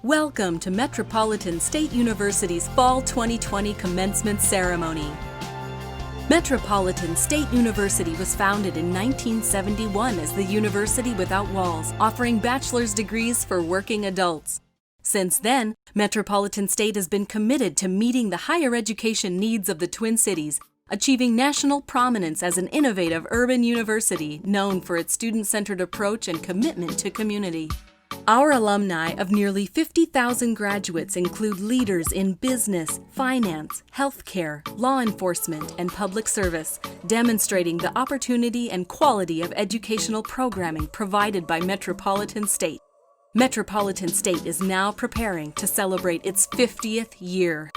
Welcome to Metropolitan State University's Fall 2020 Commencement Ceremony. Metropolitan State University was founded in 1971 as the University Without Walls, offering bachelor's degrees for working adults. Since then, Metropolitan State has been committed to meeting the higher education needs of the Twin Cities, achieving national prominence as an innovative urban university known for its student-centered approach and commitment to community. Our alumni of nearly 50,000 graduates include leaders in business, finance, healthcare, law enforcement, and public service, demonstrating the opportunity and quality of educational programming provided by Metropolitan State. Metropolitan State is now preparing to celebrate its 50th year.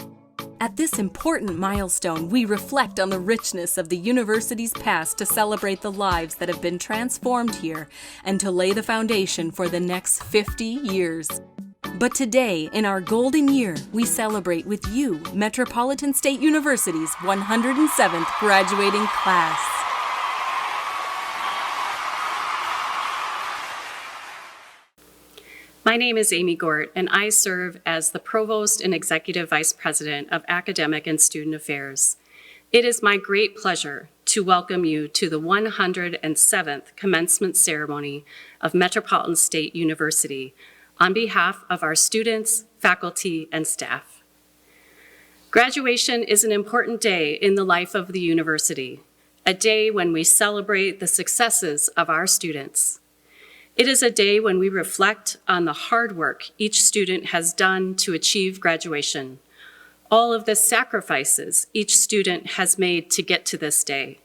At this important milestone, we reflect on the richness of the university's past to celebrate the lives that have been transformed here and to lay the foundation for the next 50 years. But today, in our golden year, we celebrate with you, Metropolitan State University's 107th graduating class. My name is Amy Gort, and I serve as the Provost and Executive Vice President of Academic and Student Affairs. It is my great pleasure to welcome you to the 107th commencement ceremony of Metropolitan State University on behalf of our students, faculty, and staff. Graduation is an important day in the life of the university, a day when we celebrate the successes of our students. It is a day when we reflect on the hard work each student has done to achieve graduation, all of the sacrifices each student has made to get to this day,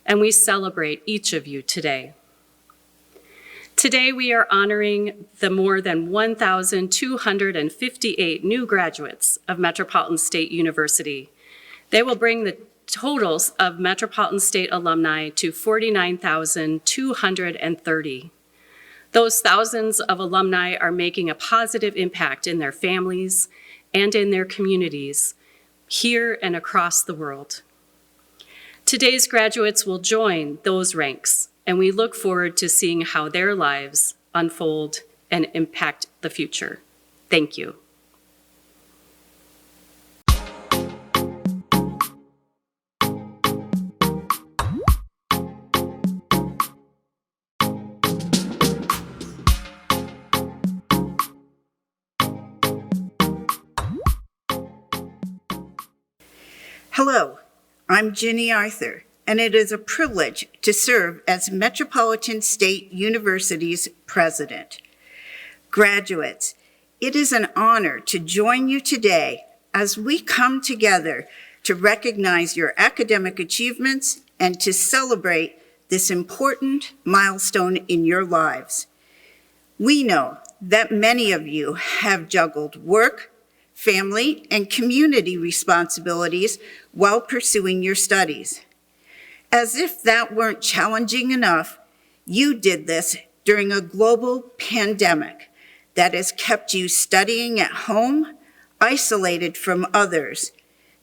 and we celebrate each of you today. Today, we are honoring the more than 1,258 new graduates of Metropolitan State University. They will bring the totals of Metropolitan State alumni to 49,230. Those thousands of alumni are making a positive impact in their families and in their communities, here and across the world. Today's graduates will join those ranks, and we look forward to seeing how their lives unfold and impact the future. Thank you. Hello, I'm Ginny Arthur, and it is a privilege to serve as Metropolitan State University's president. Graduates, it is an honor to join you today as we come together to recognize your academic achievements and to celebrate this important milestone in your lives. We know that many of you have juggled work, family, and community responsibilities while pursuing your studies. As if that weren't challenging enough, you did this during a global pandemic that has kept you studying at home, isolated from others,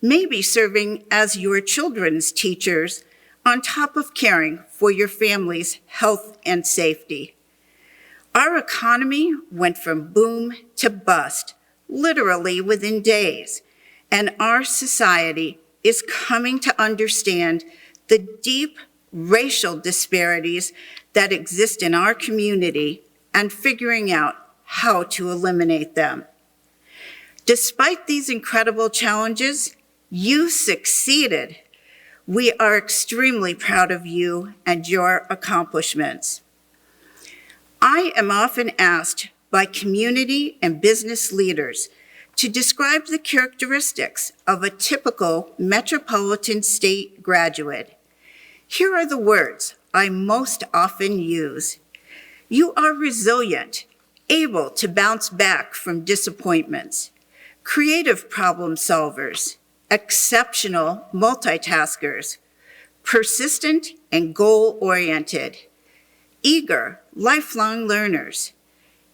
maybe serving as your children's teachers, on top of caring for your family's health and safety. Our economy went from boom to bust, literally within days, and our society is coming to understand the deep racial disparities that exist in our community and figuring out how to eliminate them. Despite these incredible challenges, you succeeded. We are extremely proud of you and your accomplishments. I am often asked by community and business leaders to describe the characteristics of a typical Metropolitan State graduate. Here are the words I most often use. You are resilient, able to bounce back from disappointments, creative problem solvers, exceptional multitaskers, persistent and goal-oriented, eager, lifelong learners,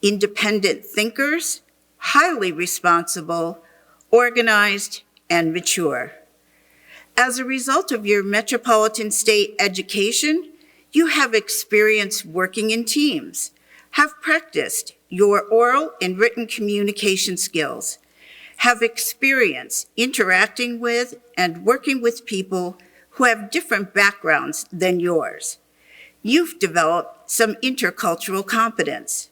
independent thinkers, highly responsible, organized, and mature. As a result of your Metropolitan State education, you have experience working in teams, have practiced your oral and written communication skills, have experience interacting with and working with people who have different backgrounds than yours. You've developed some intercultural competence.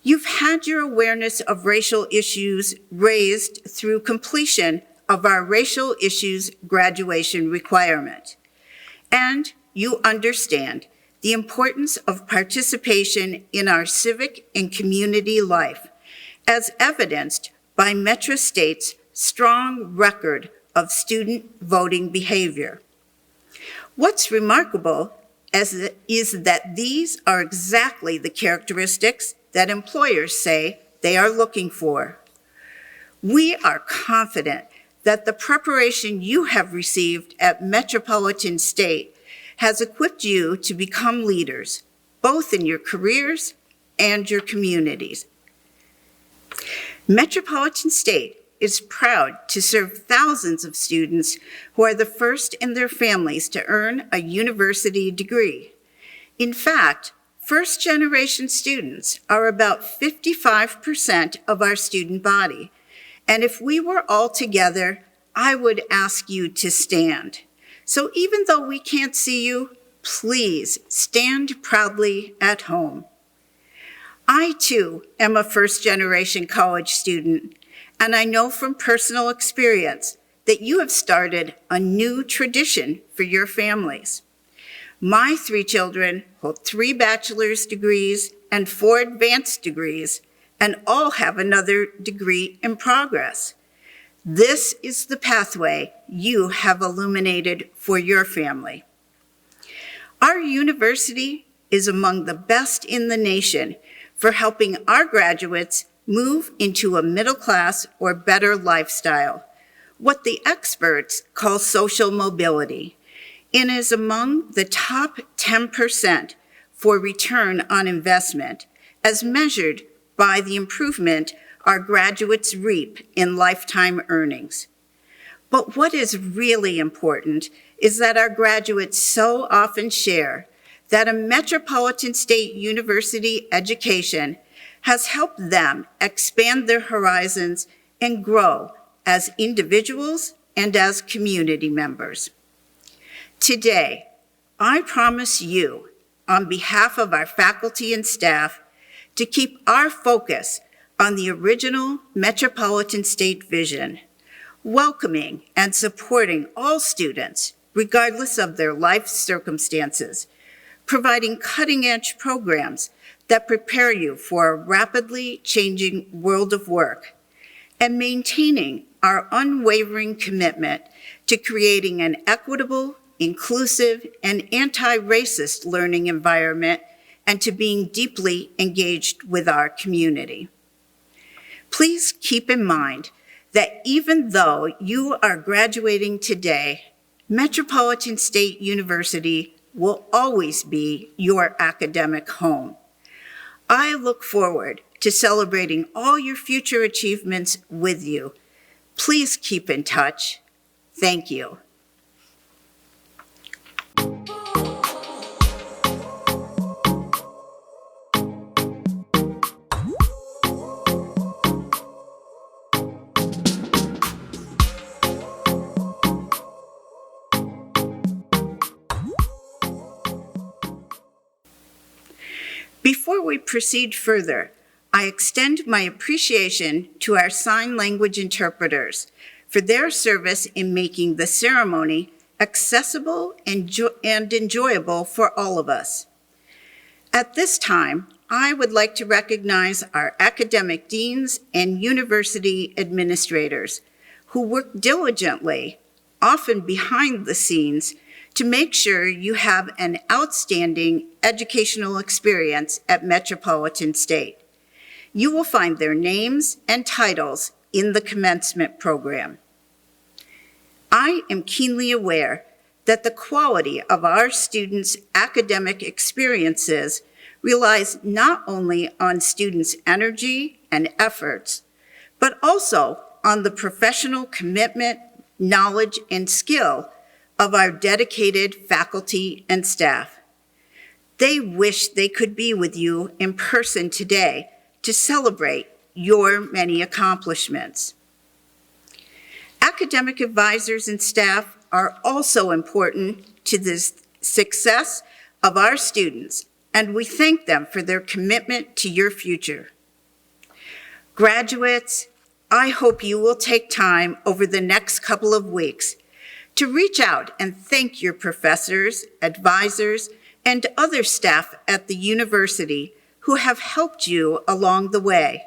You've had your awareness of racial issues raised through completion of our racial issues graduation requirement. And you understand the importance of participation in our civic and community life, as evidenced by Metro State's strong record of student voting behavior. What's remarkable is that these are exactly the characteristics that employers say they are looking for. We are confident that the preparation you have received at Metropolitan State has equipped you to become leaders, both in your careers and your communities. Metropolitan State is proud to serve thousands of students who are the first in their families to earn a university degree. In fact, first-generation students are about 55% of our student body. And if we were all together, I would ask you to stand. So even though we can't see you, please stand proudly at home. I too am a first-generation college student, and I know from personal experience that you have started a new tradition for your families. My 3 children hold 3 bachelor's degrees and 4 advanced degrees, and all have another degree in progress. This is the pathway you have illuminated for your family. Our university is among the best in the nation for helping our graduates move into a middle class or better lifestyle, what the experts call social mobility, and is among the top 10% for return on investment, as measured by the improvement our graduates reap in lifetime earnings. But what is really important is that our graduates so often share that a Metropolitan State University education has helped them expand their horizons and grow as individuals and as community members. Today, I promise you, on behalf of our faculty and staff, to keep our focus on the original Metropolitan State vision, welcoming and supporting all students, regardless of their life circumstances, providing cutting-edge programs that prepare you for a rapidly changing world of work, and maintaining our unwavering commitment to creating an equitable, inclusive, and anti-racist learning environment, and to being deeply engaged with our community. Please keep in mind that even though you are graduating today, Metropolitan State University will always be your academic home. I look forward to celebrating all your future achievements with you. Please keep in touch. Thank you. Before we proceed further, I extend my appreciation to our sign language interpreters for their service in making the ceremony accessible and enjoyable for all of us. At this time, I would like to recognize our academic deans and university administrators who work diligently, often behind the scenes, to make sure you have an outstanding educational experience at Metropolitan State. You will find their names and titles in the commencement program. I am keenly aware that the quality of our students' academic experiences relies not only on students' energy and efforts, but also on the professional commitment, knowledge, and skill of our dedicated faculty and staff. They wish they could be with you in person today to celebrate your many accomplishments. Academic advisors and staff are also important to the success of our students, and we thank them for their commitment to your future. Graduates, I hope you will take time over the next couple of weeks to reach out and thank your professors, advisors, and other staff at the university who have helped you along the way.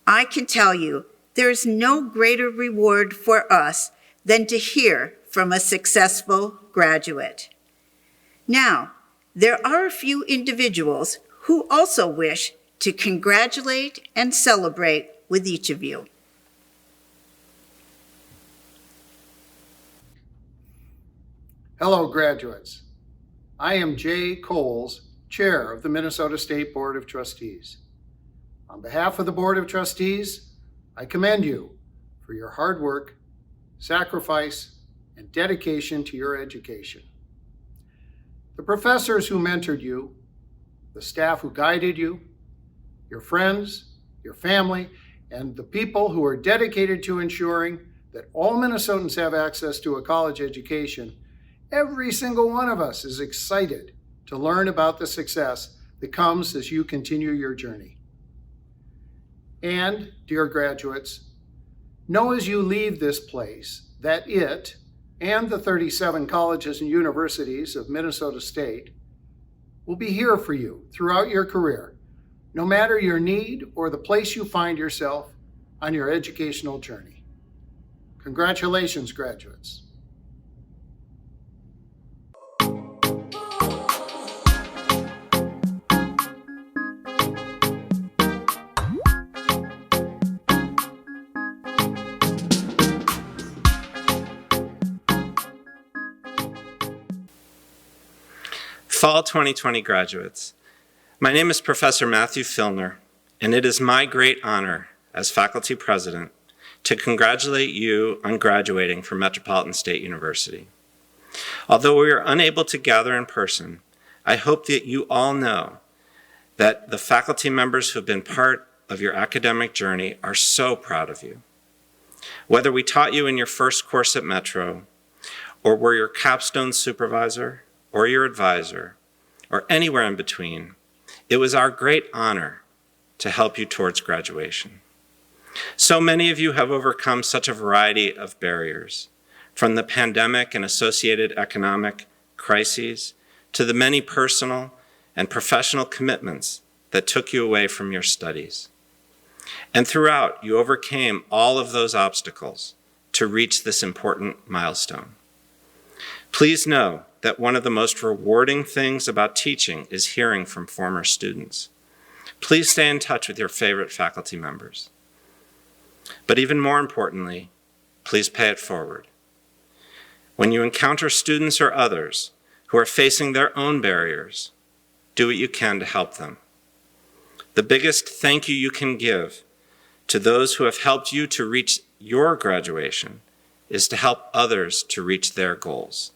I can tell you, there is no greater reward for us than to hear from a successful graduate. Now, there are a few individuals who also wish to congratulate and celebrate with each of you. Hello, graduates. I am Jay Coles, Chair of the Minnesota State Board of Trustees. On behalf of the Board of Trustees, I commend you for your hard work, sacrifice, and dedication to your education. The professors who mentored you, the staff who guided you, your friends, your family, and the people who are dedicated to ensuring that all Minnesotans have access to a college education, every single one of us is excited to learn about the success that comes as you continue your journey. And, dear graduates, know as you leave this place that it and the 37 colleges and universities of Minnesota State will be here for you throughout your career, no matter your need or the place you find yourself on your educational journey. Congratulations, graduates. Fall 2020 graduates, my name is Professor Matthew Filner, and it is my great honor as faculty president to congratulate you on graduating from Metropolitan State University. Although we are unable to gather in person, I hope that you all know that the faculty members who have been part of your academic journey are so proud of you. Whether we taught you in your first course at Metro, or were your capstone supervisor, or your advisor, or anywhere in between, it was our great honor to help you towards graduation. So many of you have overcome such a variety of barriers, from the pandemic and associated economic crises to the many personal and professional commitments that took you away from your studies. And throughout, you overcame all of those obstacles to reach this important milestone. Please know that one of the most rewarding things about teaching is hearing from former students. Please stay in touch with your favorite faculty members. But even more importantly, please pay it forward. When you encounter students or others who are facing their own barriers, do what you can to help them. The biggest thank you can give to those who have helped you to reach your graduation is to help others to reach their goals.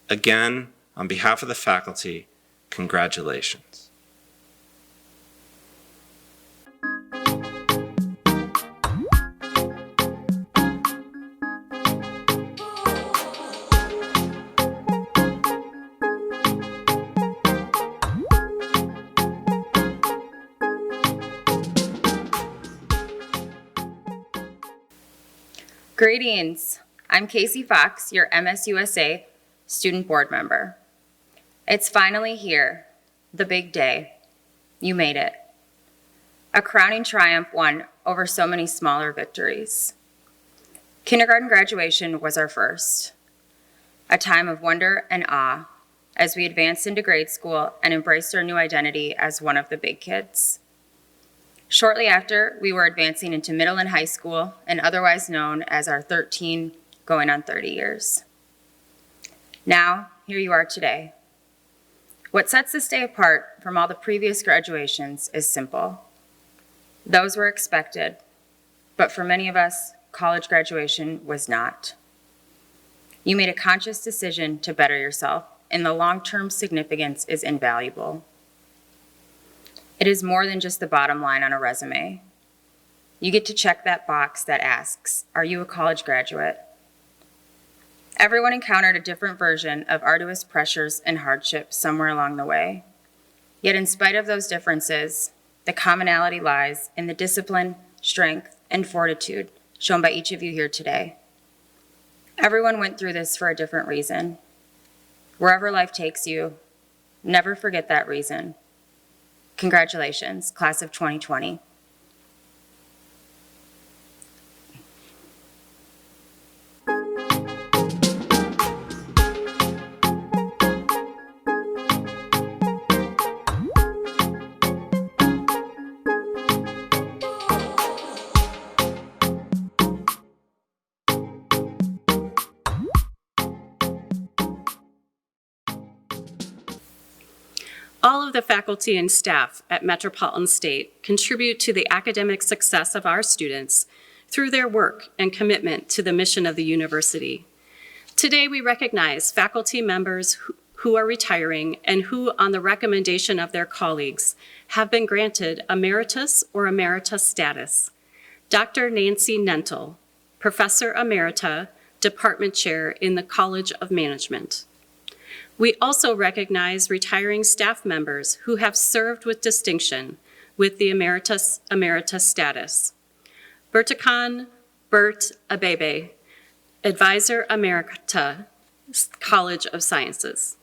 Again, on behalf of the faculty, congratulations. Greetings, I'm Casey Fox, your MSUSA student board member. It's finally here, the big day. You made it. A crowning triumph won over so many smaller victories. Kindergarten graduation was our first, a time of wonder and awe as we advanced into grade school and embraced our new identity as one of the big kids. Shortly after, we were advancing into middle and high school, and otherwise known as our 13 going on 30 years. Now, here you are today. What sets this day apart from all the previous graduations is simple. Those were expected, but for many of us, college graduation was not. You made a conscious decision to better yourself, and the long-term significance is invaluable. It is more than just the bottom line on a resume. You get to check that box that asks, are you a college graduate? Everyone encountered a different version of arduous pressures and hardships somewhere along the way. Yet in spite of those differences, the commonality lies in the discipline, strength, and fortitude shown by each of you here today. Everyone went through this for a different reason. Wherever life takes you, never forget that reason. Congratulations, class of 2020. All of the faculty and staff at Metropolitan State contribute to the academic success of our students through their work and commitment to the mission of the university. Today, we recognize faculty members who are retiring and who, on the recommendation of their colleagues, have been granted emeritus or emerita status. Dr. Nancy Nentel, Professor Emerita, Department Chair in the College of Management. We also recognize retiring staff members who have served with distinction with the Emeritus Emerita status. Bertakan Bert Abebe, Advisor Emerita, College of Sciences.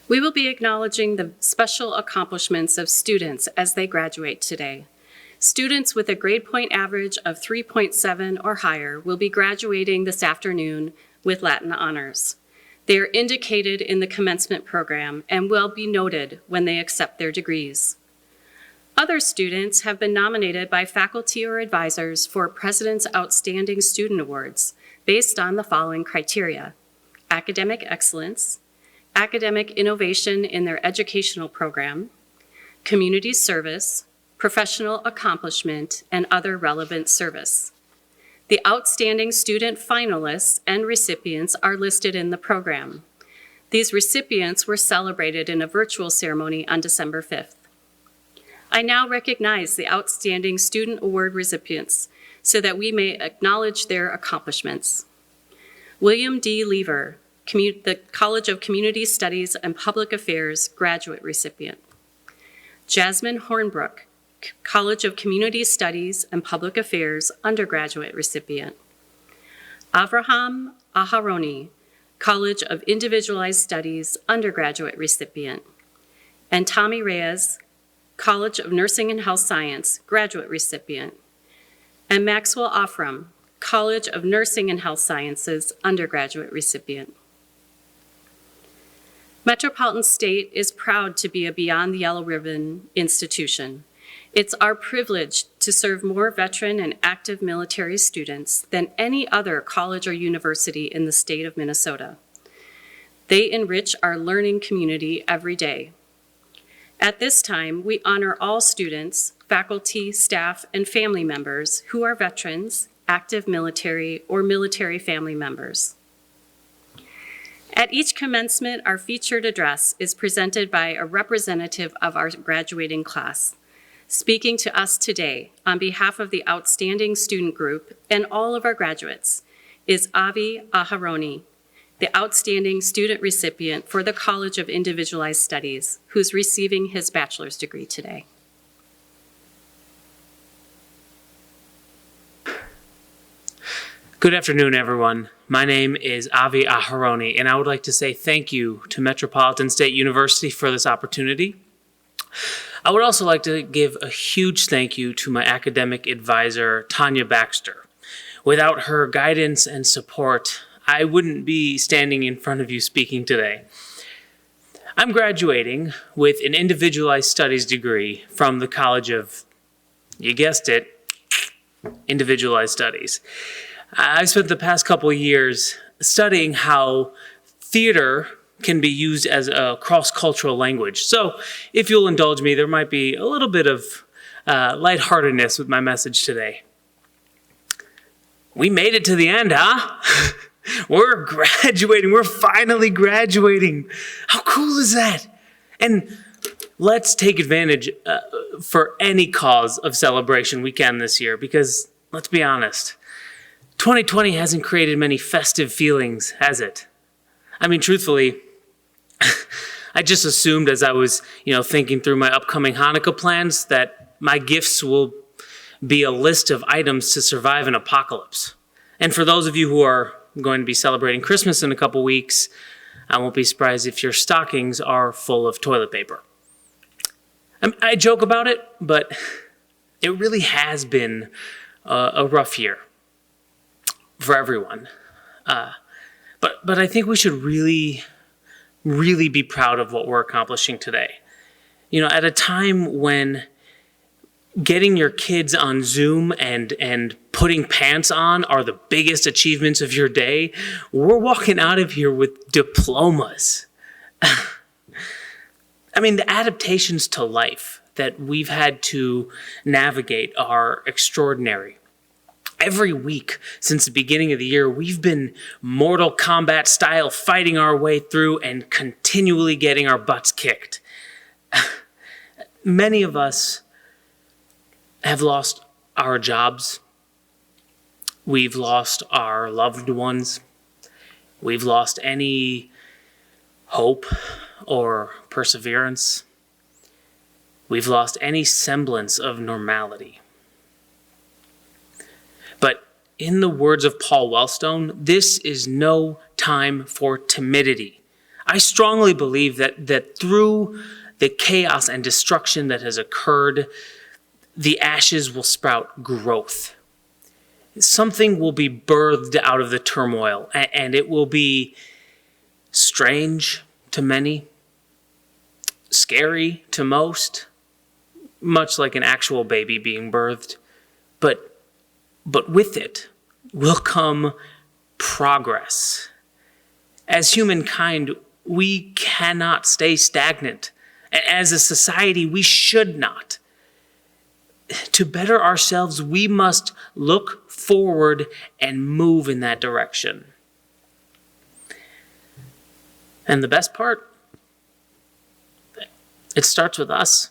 We will be acknowledging the special accomplishments of students as they graduate today. Students with a grade point average of 3.7 or higher will be graduating this afternoon with Latin honors. They are indicated in the commencement program and will be noted when they accept their degrees. Other students have been nominated by faculty or advisors for President's Outstanding Student Awards based on the following criteria: academic excellence, academic innovation in their educational program, community service, professional accomplishment, and other relevant service. The outstanding student finalists and recipients are listed in the program. These recipients were celebrated in a virtual ceremony on December 5th. I now recognize the outstanding student award recipients so that we may acknowledge their accomplishments. William D. Lever, the College of Community Studies and Public Affairs graduate recipient. Jasmine Hornbrook, College of Community Studies and Public Affairs undergraduate recipient. Avraham Aharoni, College of Individualized Studies undergraduate recipient. And Tommy Reyes, College of Nursing and Health Science graduate recipient. And Maxwell Offram, College of Nursing and Health Sciences undergraduate recipient. Metropolitan State is proud to be a Beyond the Yellow Ribbon institution. It's our privilege to serve more veteran and active military students than any other college or university in the state of Minnesota. They enrich our learning community every day. At this time, we honor all students, faculty, staff, and family members who are veterans, active military, or military family members. At each commencement, our featured address is presented by a representative of our graduating class. Speaking to us today on behalf of the outstanding student group and all of our graduates is Avi Aharoni, the outstanding student recipient for the College of Individualized Studies, who's receiving his bachelor's degree today. Good afternoon, everyone. My name is Avi Aharoni, and I would like to say thank you to Metropolitan State University for this opportunity. I would also like to give a huge thank you to my academic advisor, Tanya Baxter. Without her guidance and support, I wouldn't be standing in front of you speaking today. I'm graduating with an individualized studies degree from the College of, you guessed it, Individualized Studies. I've spent the past couple of years studying how theater can be used as a cross-cultural language. So if you'll indulge me, there might be a little bit of lightheartedness with my message today. We made it to the end, huh? We're graduating. We're finally graduating. How cool is that? And let's take advantage for any cause of celebration we can this year, because let's be honest, 2020 hasn't created many festive feelings, has it? I mean, truthfully, I just assumed as I was, thinking through my upcoming Hanukkah plans that my gifts will be a list of items to survive an apocalypse. And for those of you who are going to be celebrating Christmas in a couple weeks, I won't be surprised if your stockings are full of toilet paper. I joke about it, but it really has been a rough year for everyone. But I think we should really be proud of what we're accomplishing today. At a time when getting your kids on Zoom and putting pants on are the biggest achievements of your day, we're walking out of here with diplomas. I mean, the adaptations to life that we've had to navigate are extraordinary. Every week since the beginning of the year, we've been Mortal Kombat style fighting our way through and continually getting our butts kicked. Many of us have lost our jobs. We've lost our loved ones. We've lost any hope or perseverance. We've lost any semblance of normality. But in the words of Paul Wellstone, this is no time for timidity. I strongly believe that through the chaos and destruction that has occurred, the ashes will sprout growth. Something will be birthed out of the turmoil, and it will be strange to many, scary to most, much like an actual baby being birthed. But with it will come progress. As humankind, we cannot stay stagnant. As a society, we should not. To better ourselves, we must look forward and move in that direction. And the best part, it starts with us.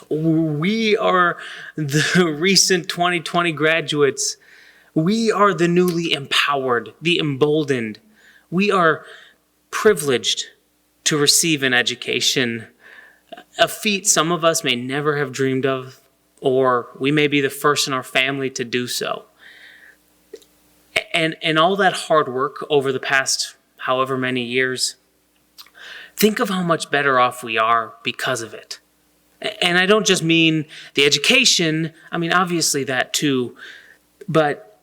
We are the recent 2020 graduates. We are the newly empowered, the emboldened. We are privileged to receive an education, a feat some of us may never have dreamed of, or we may be the first in our family to do so. And all that hard work over the past however many years, think of how much better off we are because of it. And I don't just mean the education, I mean obviously that too, but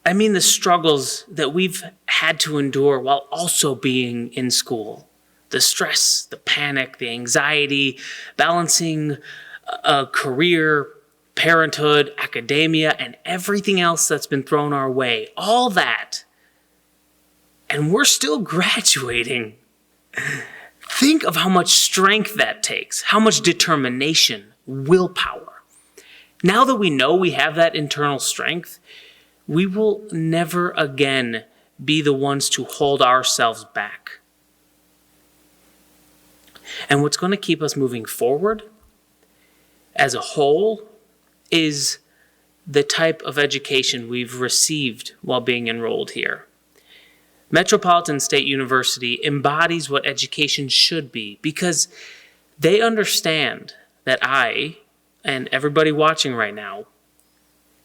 I mean the struggles that we've had to endure while also being in school. The stress, the panic, the anxiety, balancing a career, parenthood, academia, and everything else that's been thrown our way. All that. And we're still graduating. Think of how much strength that takes, how much determination, willpower. Now that we know we have that internal strength, we will never again be the ones to hold ourselves back. And what's going to keep us moving forward as a whole is the type of education we've received while being enrolled here. Metropolitan State University embodies what education should be because they understand that I, and everybody watching right now,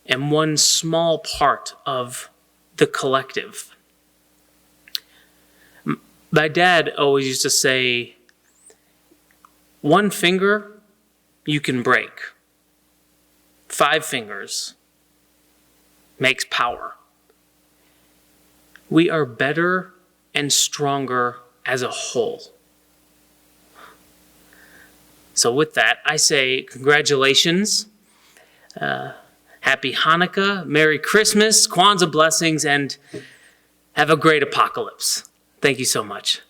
am one small part of the collective. My dad always used to say, one finger you can break. 5 fingers makes power. We are better and stronger as a whole. So with that, I say congratulations, happy Hanukkah, Merry Christmas, Kwanzaa blessings, and have a great apocalypse. Thank you so much.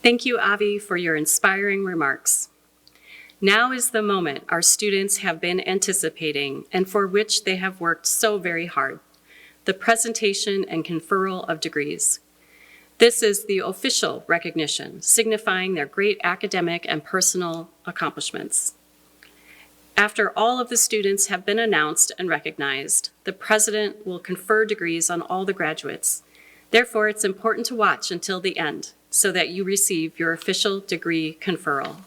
Thank you, Avi, for your inspiring remarks. Now is the moment our students have been anticipating and for which they have worked so very hard, the presentation and conferral of degrees. This is the official recognition, signifying their great academic and personal accomplishments. After all of the students have been announced and recognized, the president will confer degrees on all the graduates. Therefore, it's important to watch until the end so that you receive your official degree conferral.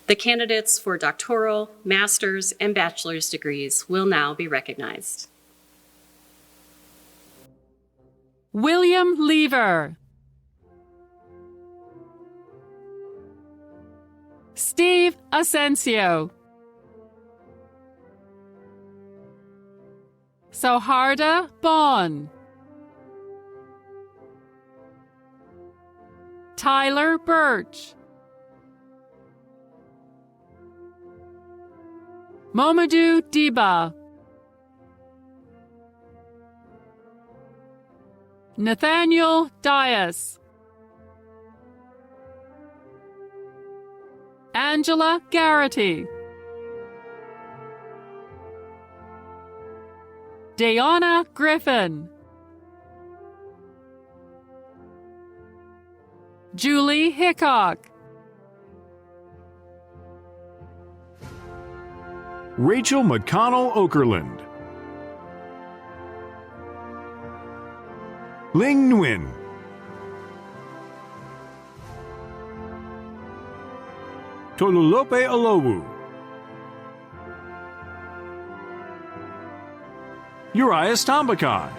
The candidates for doctoral, master's, and bachelor's degrees will now be recognized. William Lever, Steve Asensio, Soharda Bond, Tyler Birch, Momadou Diba, Nathaniel Dias, Angela Garrity, Dayana Griffin, Julie Hickok, Rachel McConnell Okerlund, Ling Nguyen, Tolulope Alowu, Urias Tambakai,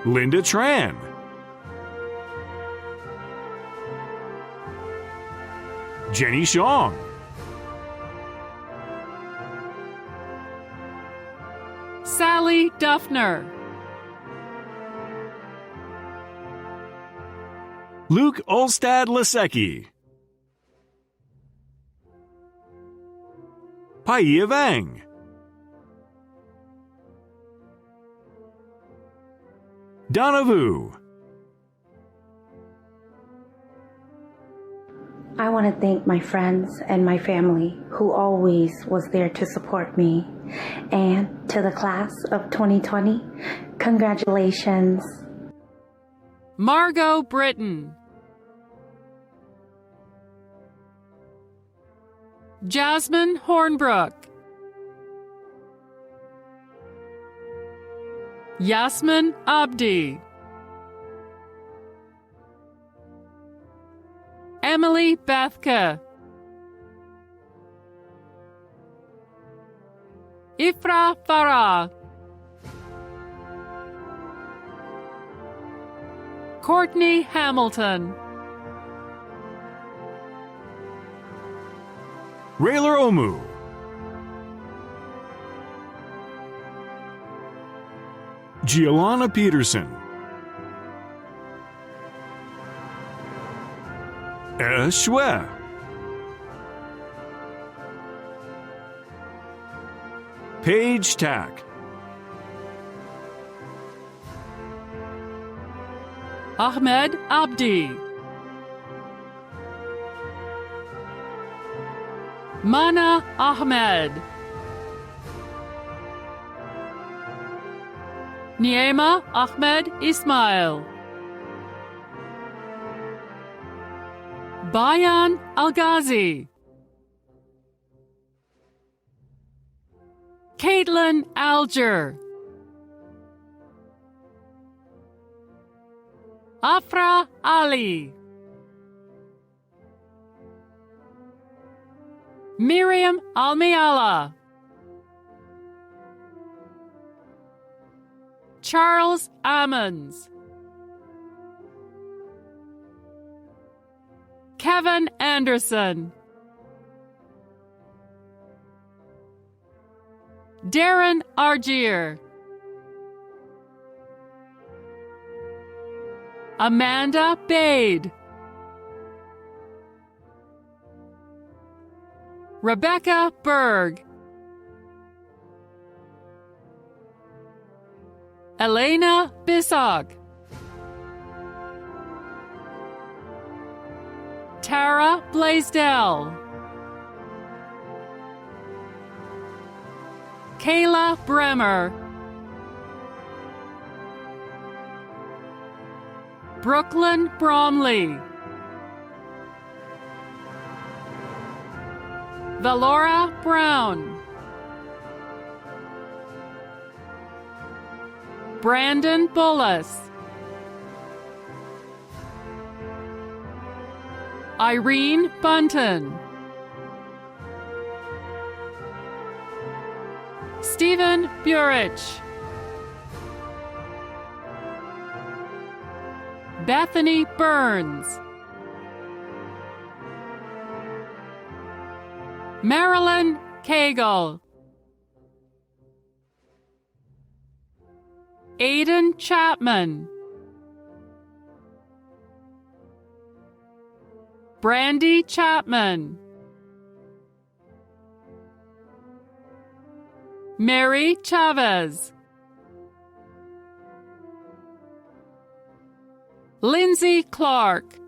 Linda Tran, Jenny Xiong, Sally Duffner, Luke Olstad Lasecki, Paia Vang, Donna Vu, I want to thank my friends and my family who always was there to support me. And to the class of 2020, congratulations. Margot Britton, Jasmine Hornbrook, Yasmin Abdi, Emily Bethke, Ifra Farah, Courtney Hamilton, Rayler Omu, Giolana Peterson, Shue, Paige Tack, Ahmed Abdi, Mana Ahmed, Niema Ahmed Ismail, Bayan Al-Ghazi, Caitlin Alger, Afra Ali, Miriam Almiala, Charles Ammons, Kevin Anderson, Darren Argier, Amanda Bade, Rebecca Berg. Elena Bissog. Tara Blaisdell. Kayla Bremer. Brooklyn Bromley. Valora Brown. Brandon Bullis. Irene Bunton. Stephen Burich. Bethany Burns. Marilyn Cagle. Aiden Chapman. Brandy Chapman. Mary Chavez. Lindsay Clark.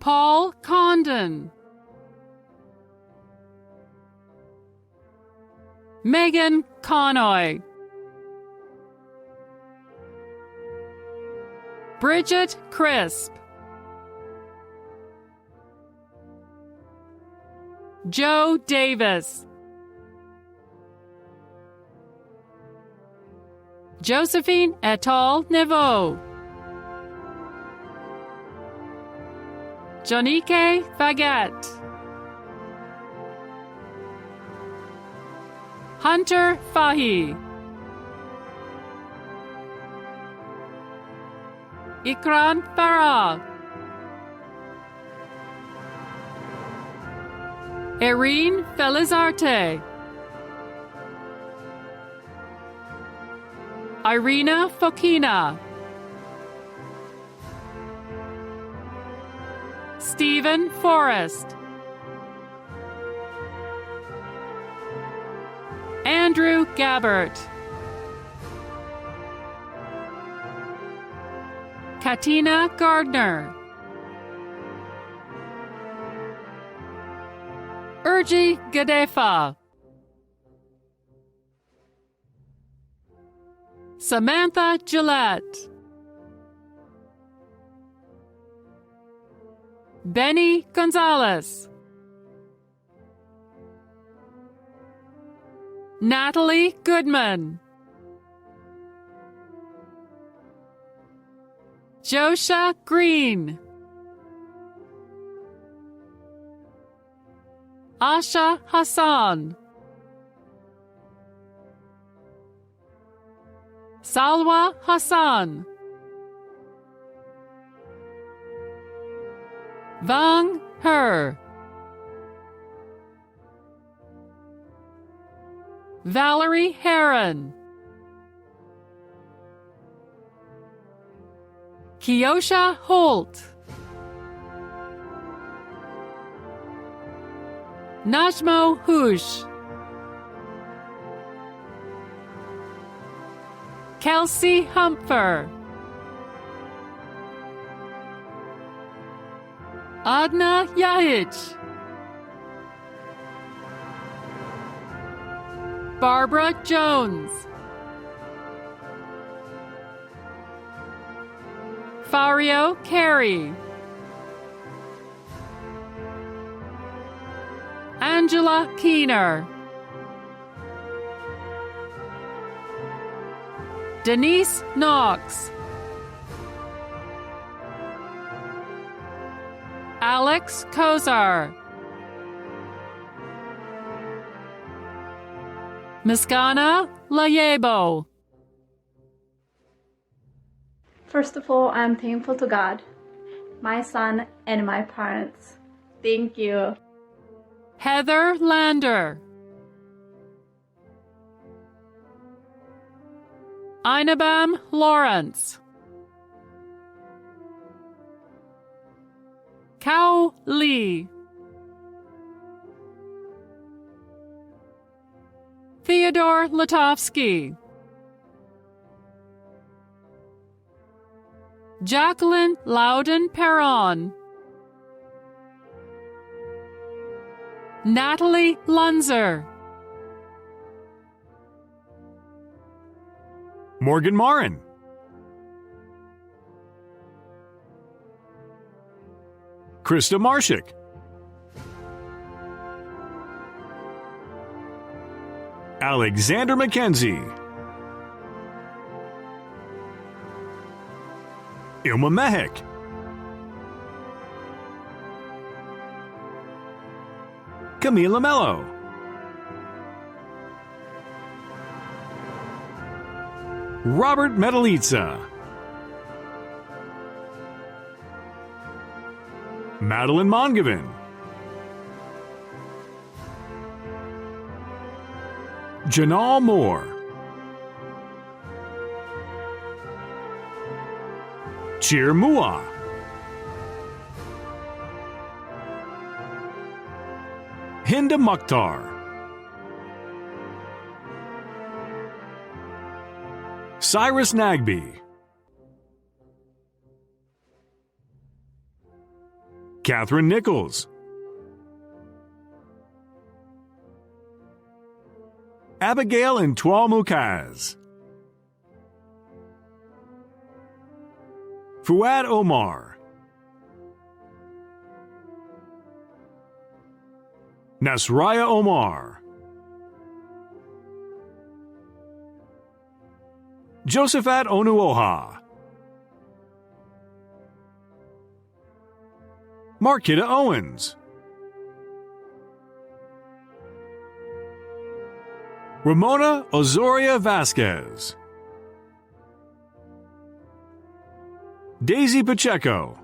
Paul Condon. Megan Conoy. Bridget Crisp. Joe Davis. Josephine Etal Neveau. Jonike Baguette. Hunter Fahy. Ikran Farah. Erin Felizarte. Irina Fokina. Stephen Forrest. Andrew Gabbert. Katina Gardner. Urji Gadefa. Samantha Gillette. Benny Gonzalez. Natalie Goodman. Josha Green. Asha Hassan. Salwa Hassan. Vang Her. Valerie Heron. Kiosha Holt. Najmo Hush. Kelsey Humpher. Adna Yahich. Barbara Jones. Fario Carey. Angela Keener. Denise Knox. Alex Kozar. Miskana Layebo. First of all, I'm thankful to God, my son, and my parents. Thank you. Heather Lander. Inabam Lawrence. Cow Mo Lee. Theodore Latovsky. Jacqueline Loudon Perron. Natalie Lunzer. Morgan Marin. Krista Marshik. Alexander McKenzie. Ilma Mehik. Camila Mello. Robert Medalitza. Madeline Mongavin. Janal Moore. Chir Mua. Hinda Mukhtar. Cyrus Nagby. Catherine Nichols. Abigail Ntwa Mukaz. Fuad Omar. Nasraya Omar. Josephat Onuoha. Markita Owens. Ramona Ozoria Vasquez. Daisy Pacheco.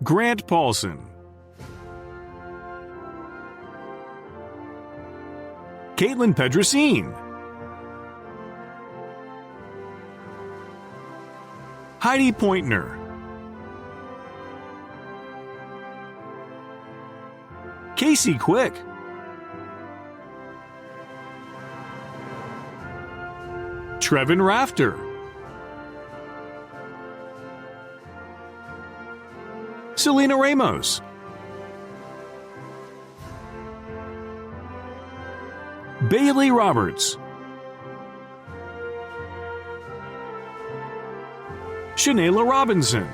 Grant Paulson. Caitlin Pedrasine. Heidi Pointner. Casey Quick. Trevin Rafter. Selena Ramos. Bailey Roberts. Shanayla Robinson.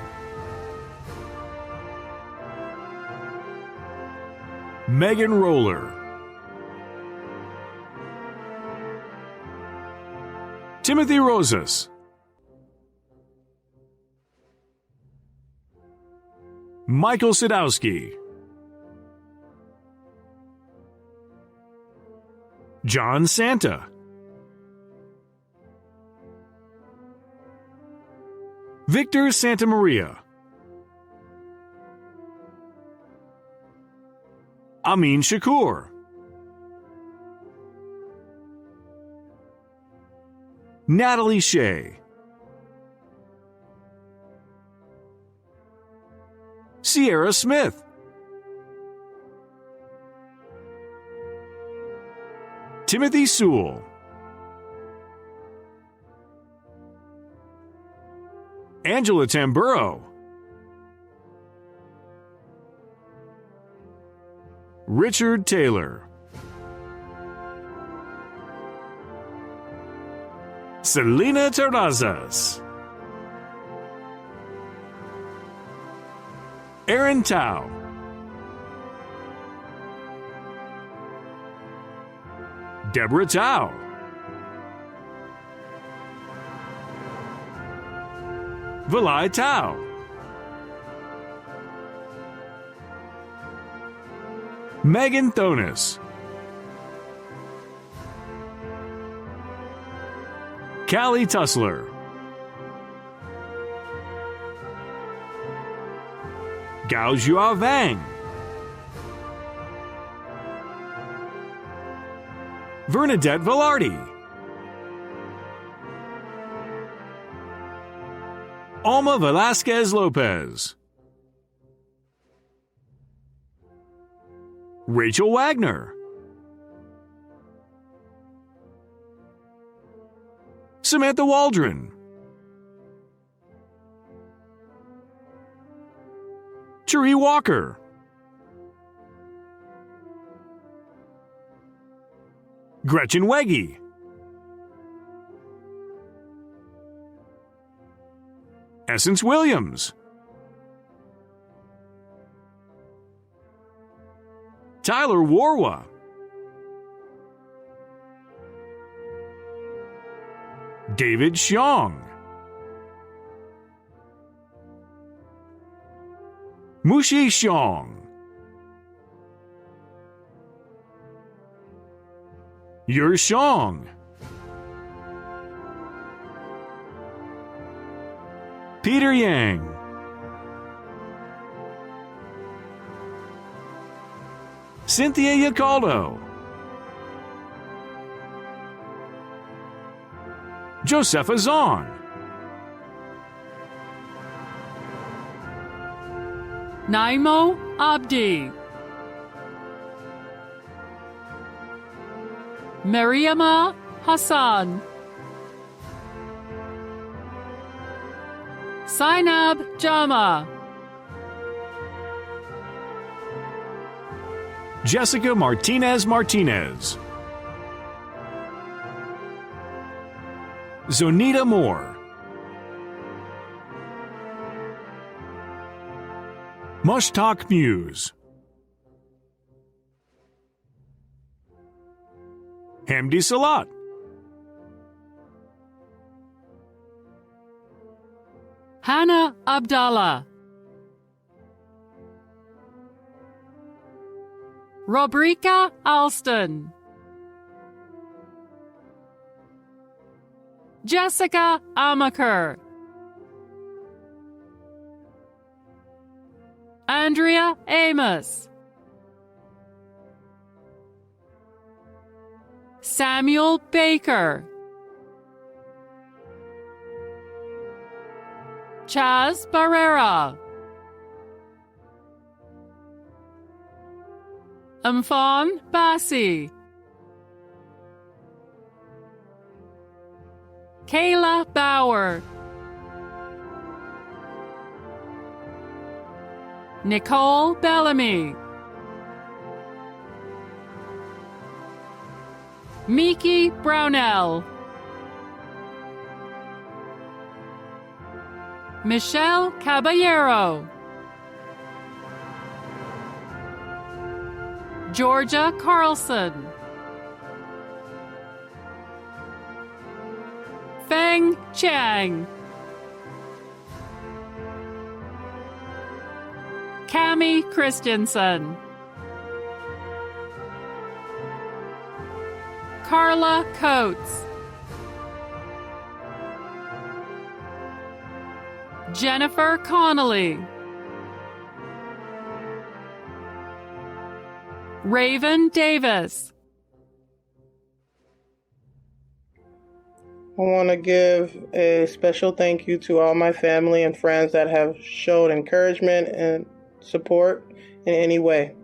Megan Roller. Timothy Rosas. Michael Sadowski. John Santa. Victor Santamaria. Amin Shakur. Natalie Shea. Sierra Smith. Timothy Sewell. Angela Tamburo. Richard Taylor. Selena Terrazas. Aaron Tao. Deborah Tao. Vilai Tao. Megan Thonis. Callie Tussler. Gao Jua Vang. Bernadette Velarde. Alma Velasquez Lopez. Rachel Wagner. Samantha Waldron. Cherie Walker. Gretchen Wegge. Essence Williams. Tyler Warwa. David Xiong. Mushi Xiong. Yer Xiong. Peter Yang. Cynthia Yacaldo. Josepha Zahn. Naimo Abdi. Mariama Hassan. Sainab Jama. Jessica Martinez Martinez. Zonita Moore. Mushtaq Muse. Hamdi Salat. Hannah Abdallah. Robrika Alston. Jessica Amaker. Andrea Amos. Samuel Baker. Chaz Barrera. Mfon Bassi. Kayla Bauer. Nicole Bellamy. Miki Brownell. Michelle Caballero. Georgia Carlson. Feng Chang. Cami Christensen. Carla Coates. Jennifer Connolly. Raven Davis. I want to give a special thank you to all my family and friends that have showed encouragement and support in any way.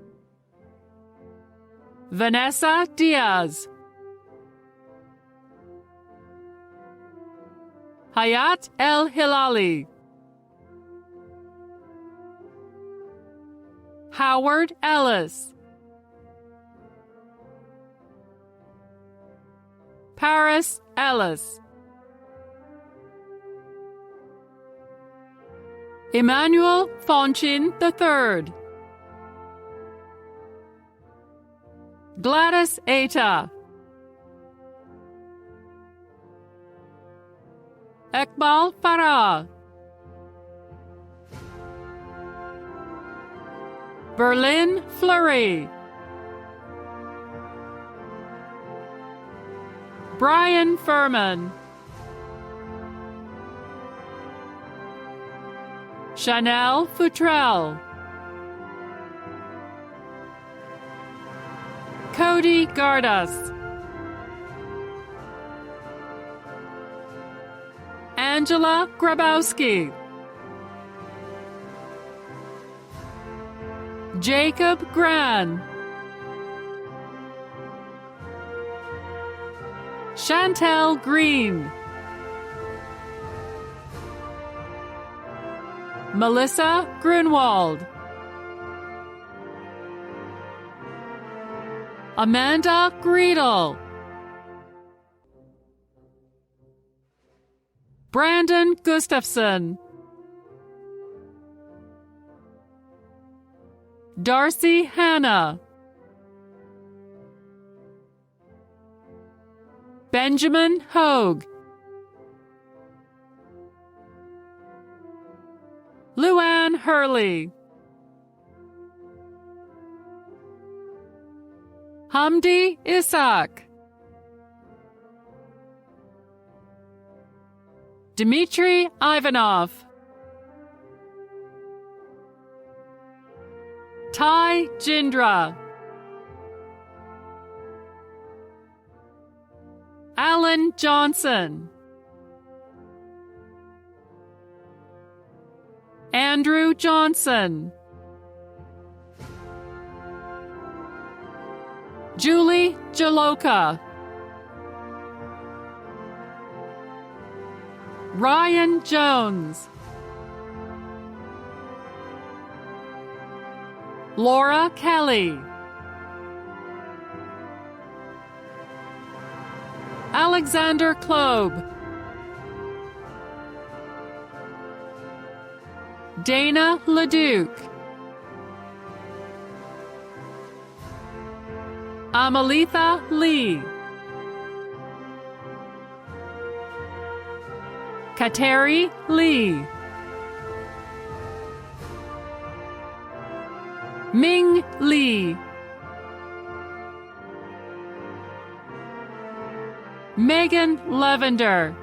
Vanessa Diaz. Hayat El Hilali. Howard Ellis. Paris Ellis. Emmanuel Fonchin III. Gladys Eta. Ekbal Farah. Berlin Fleury. Brian Furman. Chanel Futrell. Cody Gardas. Angela Grabowski. Jacob Gran, Chantel Green, Melissa Grunwald, Amanda Greedle, Brandon Gustafson, Darcy Hanna, Benjamin Hogue, Luann Hurley, Hamdi Isaac, Dmitry Ivanov, Ty Jindra, Alan Johnson, Andrew Johnson, Julie Jaloka, Ryan Jones, Laura Kelly, Alexander Klobe, Dana Leduc, Amelitha Lee, Kateri Lee, Ming Lee, Megan Lavender,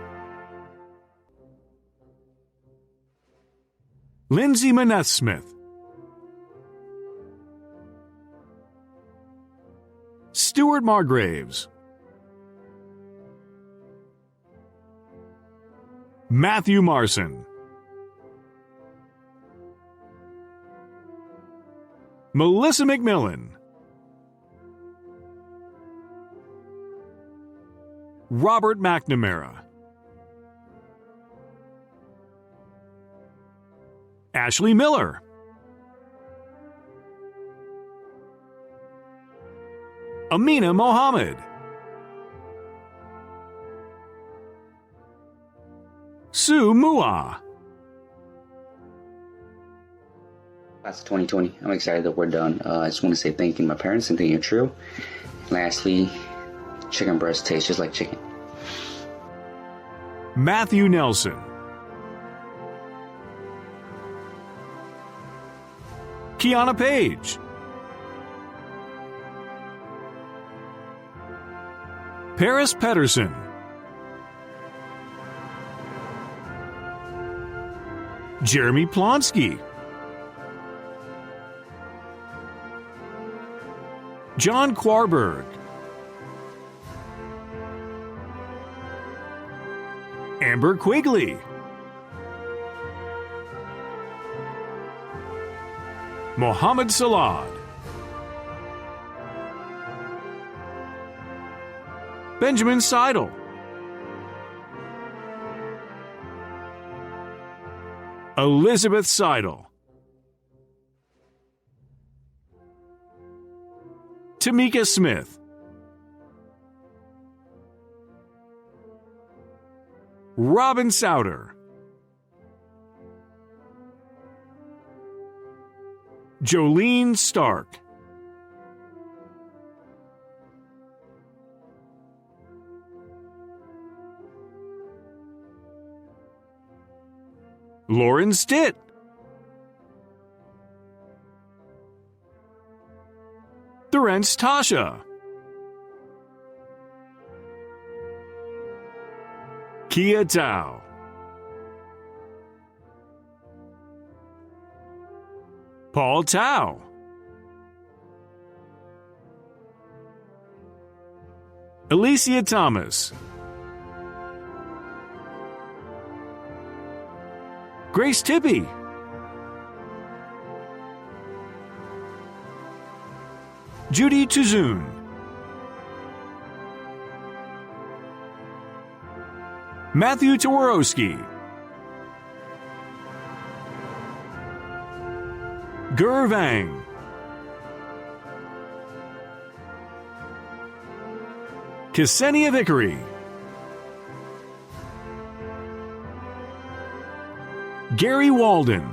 Lindsay Maneth Smith, Stuart Margraves, Matthew Marson, Melissa McMillan, Robert McNamara, Ashley Miller, Amina Mohammed, Sue Mua, Class of 2020. I'm excited that we're done. I just want to say thank you to my parents and thank you, True. Lastly, chicken breast tastes just like chicken. Matthew Nelson, Kiana Page, Paris Pedersen, Jeremy Plonsky, John Quarberg, Amber Quigley, Mohammed Salad, Benjamin Seidel, Elizabeth Seidel, Tamika Smith, Robin Souter, Jolene Stark, Lauren Stitt, Durance Tasha, Kia Tao, Paul Tao, Alicia Thomas, Grace Tippy, Judy Tuzun, Matthew Towarowski, Gur Vang, Ksenia Vickery, Gary Walden,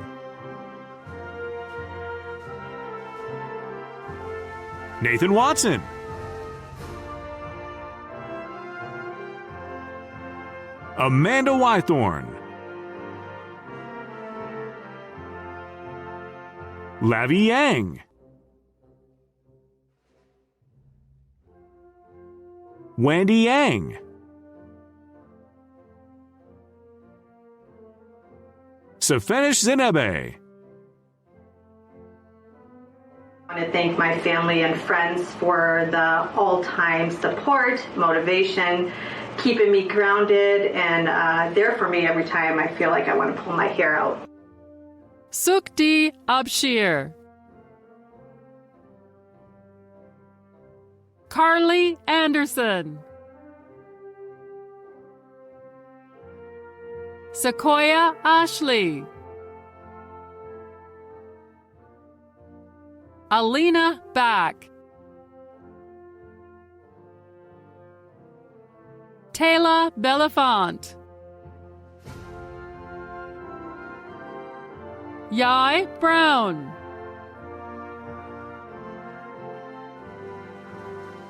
Nathan Watson, Amanda Wythorn, Lavi Yang, Wendy Yang, Safenish Zinebe, I want to thank my family and friends for the all-time support, motivation, keeping me grounded and there for me every time I feel like I want to pull my hair out. Sukdi Abshir, Carly Anderson, Sequoia Ashley, Alina Back, Taylor Belafont, Yai Brown,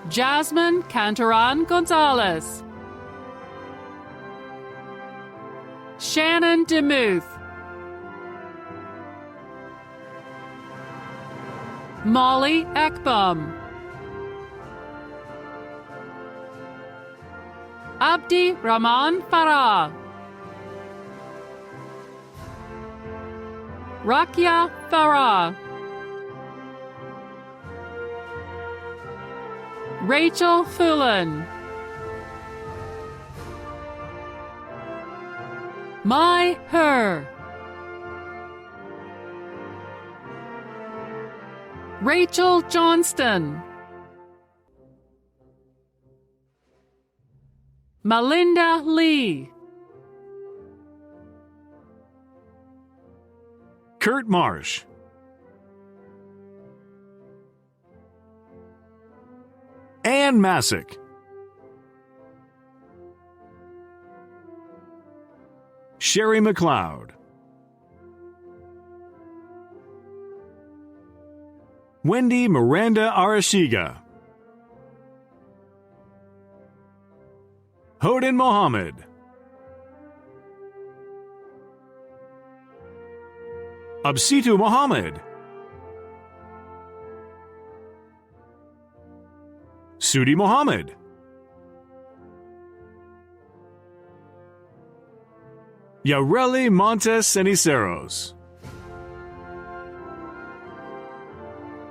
Jasmine Cantaran Gonzalez, Shannon DeMuth, Molly Ekbom, Abdi Rahman Farah, Rakia Farah, Rachel Fullen, My Her, Rachel Johnston, Melinda Lee, Kurt Marsh, Ann Masick, Sherry McLeod, Wendy Miranda Arashiga, Hodin Mohammed, Absitu Mohammed, Sudi Mohammed, Yareli Montes Ceniceros,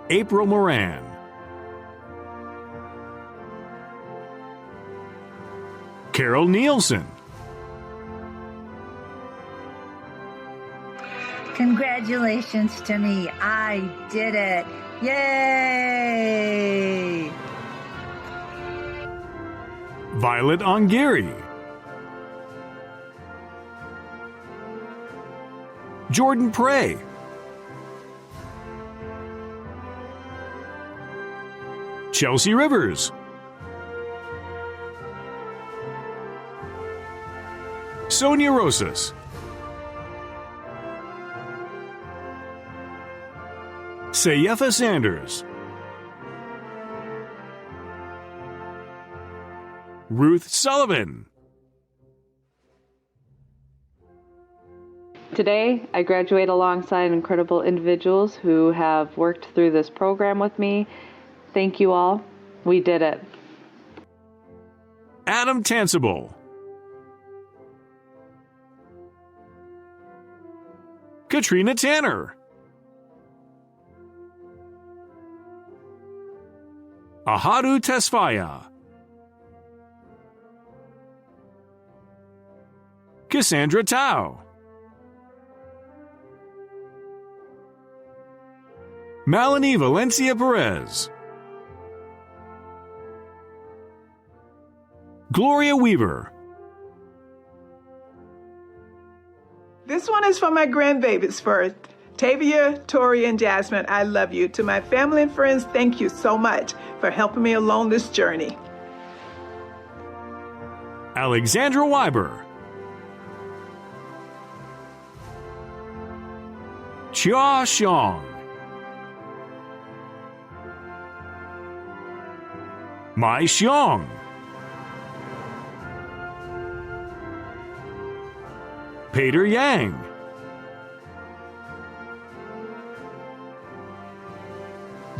April Moran, Carol Nielsen, Congratulations to me. I did it. Yay! Violet Ongiri, Jordan Prey, Chelsea Rivers, Sonia Rosas, Sayefa Sanders, Ruth Sullivan. Today, I graduate alongside incredible individuals who have worked through this program with me. Thank you all. We did it. Adam Tansable, Katrina Tanner, Ahadu Tesfaya, Cassandra Tao, Melanie Valencia Perez, Gloria Weaver. This one is for my grandbabies first. Tavia, Tori, and Jasmine, I love you. To my family and friends, thank you so much for helping me along this journey. Alexandra Weiber. Chia Xiong. Mai Xiong. Peter Yang.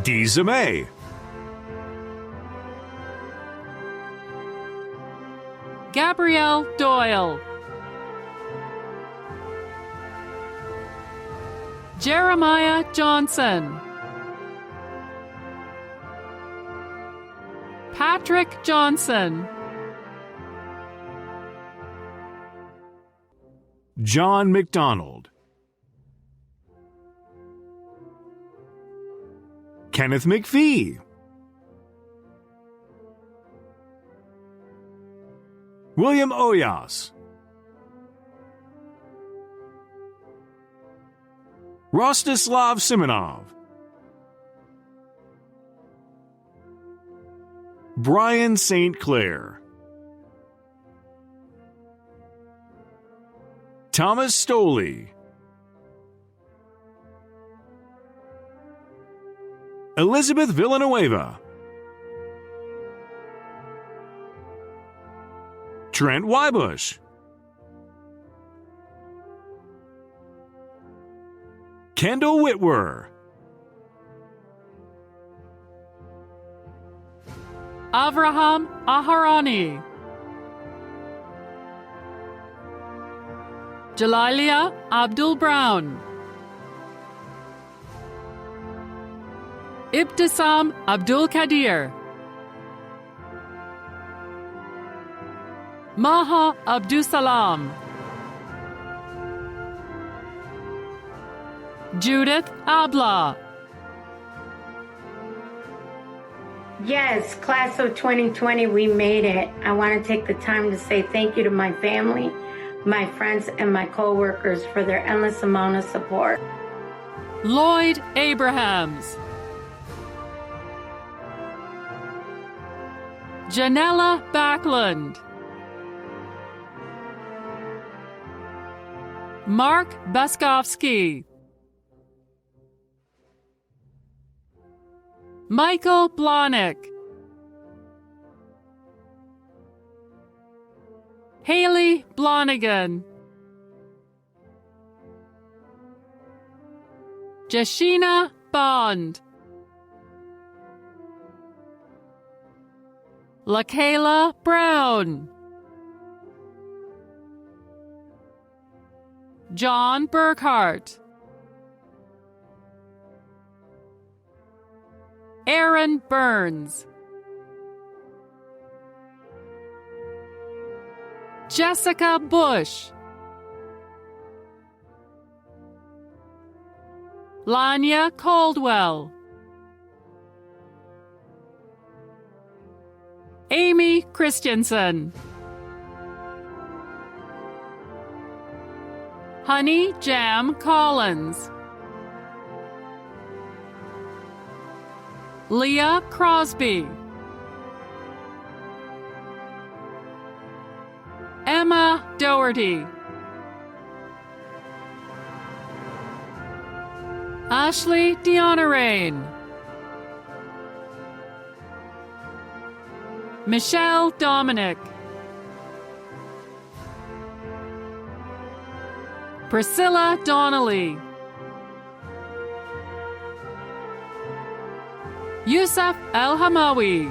Dee Zamay. Gabrielle Doyle. Jeremiah Johnson. Patrick Johnson. John McDonald. Kenneth McPhee. William Oyas. Rostislav Simonov. Brian St. Clair. Thomas Stoley. Elizabeth Villanueva. Trent Wybush. Kendall Whitwer. Avraham Aharani. Jalalia Abdul Brown. Ibtisam Abdul Kadir. Maha Abdul Salam. Judith Abla. Yes, class of 2020, we made it. I want to take the time to say thank you to my family, my friends, and my co-workers for their endless amount of support. Lloyd Abrahams. Janella Backlund. Mark Baskovsky. Michael Blahnik. Haley Blonigan. Jashina Bond. LaKayla Brown. John Burkhart. Aaron Burns. Jessica Bush. Lanya Caldwell. Amy Christensen. Honey Jam Collins. Leah Crosby. Emma Doherty. Ashley Dionarain. Michelle Dominic. Priscilla Donnelly. Yusuf El Hamawi.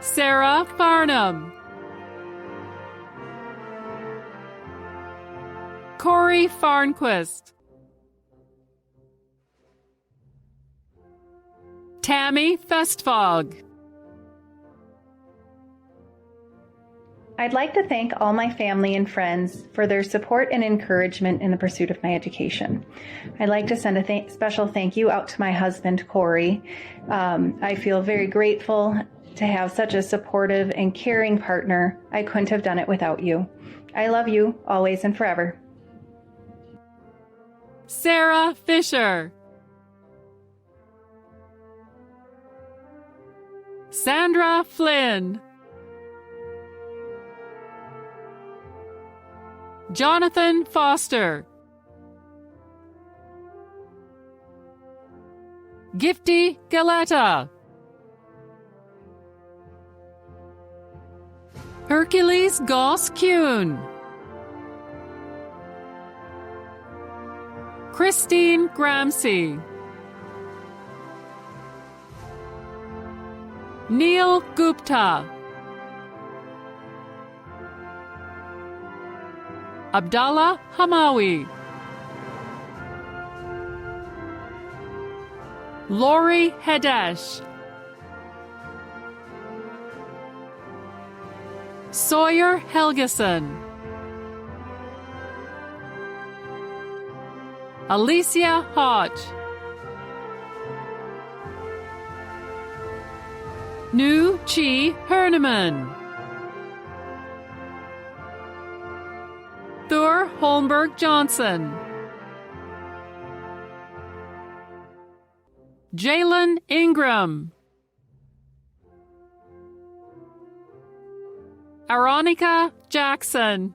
Sarah Farnham. Corey Farnquist. Tammy Festfog. I'd like to thank all my family and friends for their support and encouragement in the pursuit of my education. I'd like to send a special thank you out to my husband, Corey. I feel very grateful to have such a supportive and caring partner. I couldn't have done it without you. I love you always and forever. Sarah Fisher. Sandra Flynn. Jonathan Foster. Gifty Galetta. Hercules Goss-Kuhn. Christine Gramsci. Neil Gupta. Abdallah Hamawi. Lori Hadesh. Sawyer Helgeson. Alicia Hodge. Nu Chi Herneman. Thor Holmberg Johnson. Jalen Ingram. Aronica Jackson.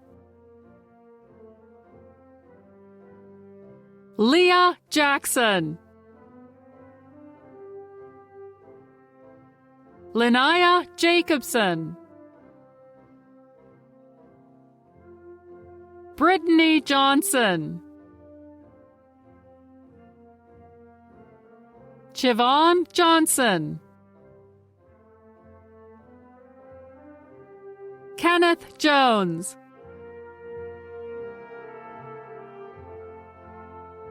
Leah Jackson. Linnea Jacobson. Brittany Johnson. Chivon Johnson. Kenneth Jones.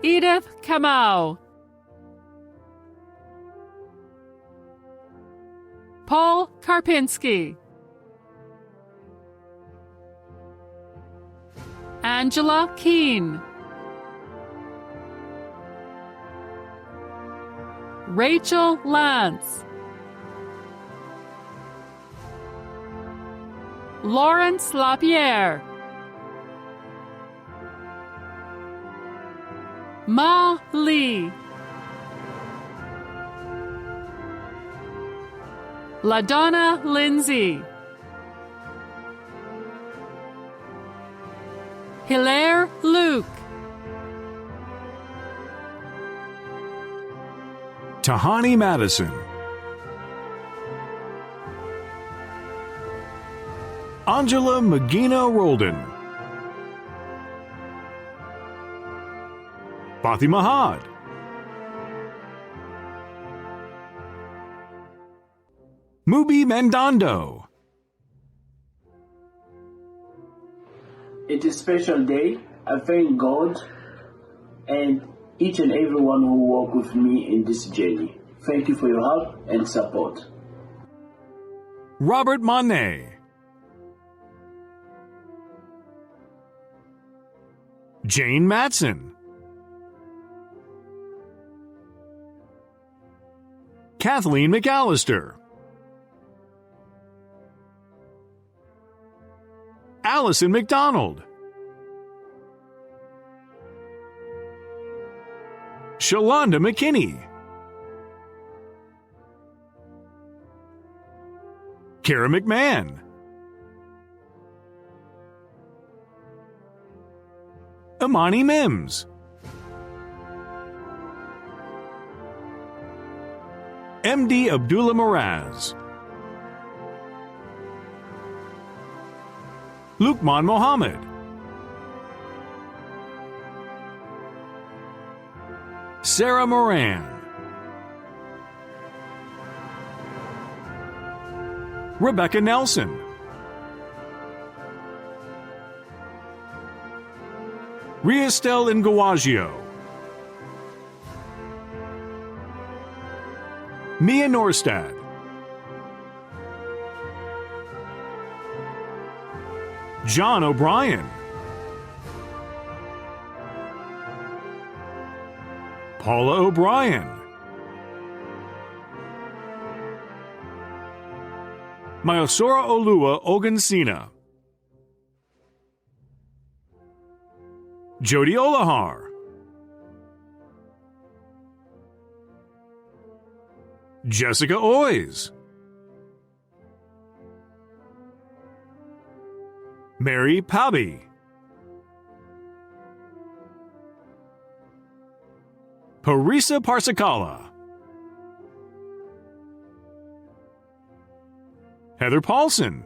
Edith Kamau. Paul Karpinski. Angela Keene. Rachel Lance. Lawrence Lapierre. Ma Lee. LaDonna Lindsay. Hilaire Luke. Tahani Madison. Angela Magina Roldan. Fatima Had. Mubi Mendando. It's a special day. I thank God and each and everyone who worked with me in this journey. Thank you for your help and support. Robert Monet. Jane Matson. Kathleen McAllister. Allison McDonald. Shalonda McKinney. Kara McMahon. Imani Mims. MD Abdullah Moraz. Lukman Mohammed. Sarah Moran. Rebecca Nelson. Riestel Nguagio. Mia Norstad. John O'Brien, Paula O'Brien, Mayosora Olua Ogunsina, Jody Olahar, Jessica Oys, Mary Pabi, Parisa Parsakala, Heather Paulson,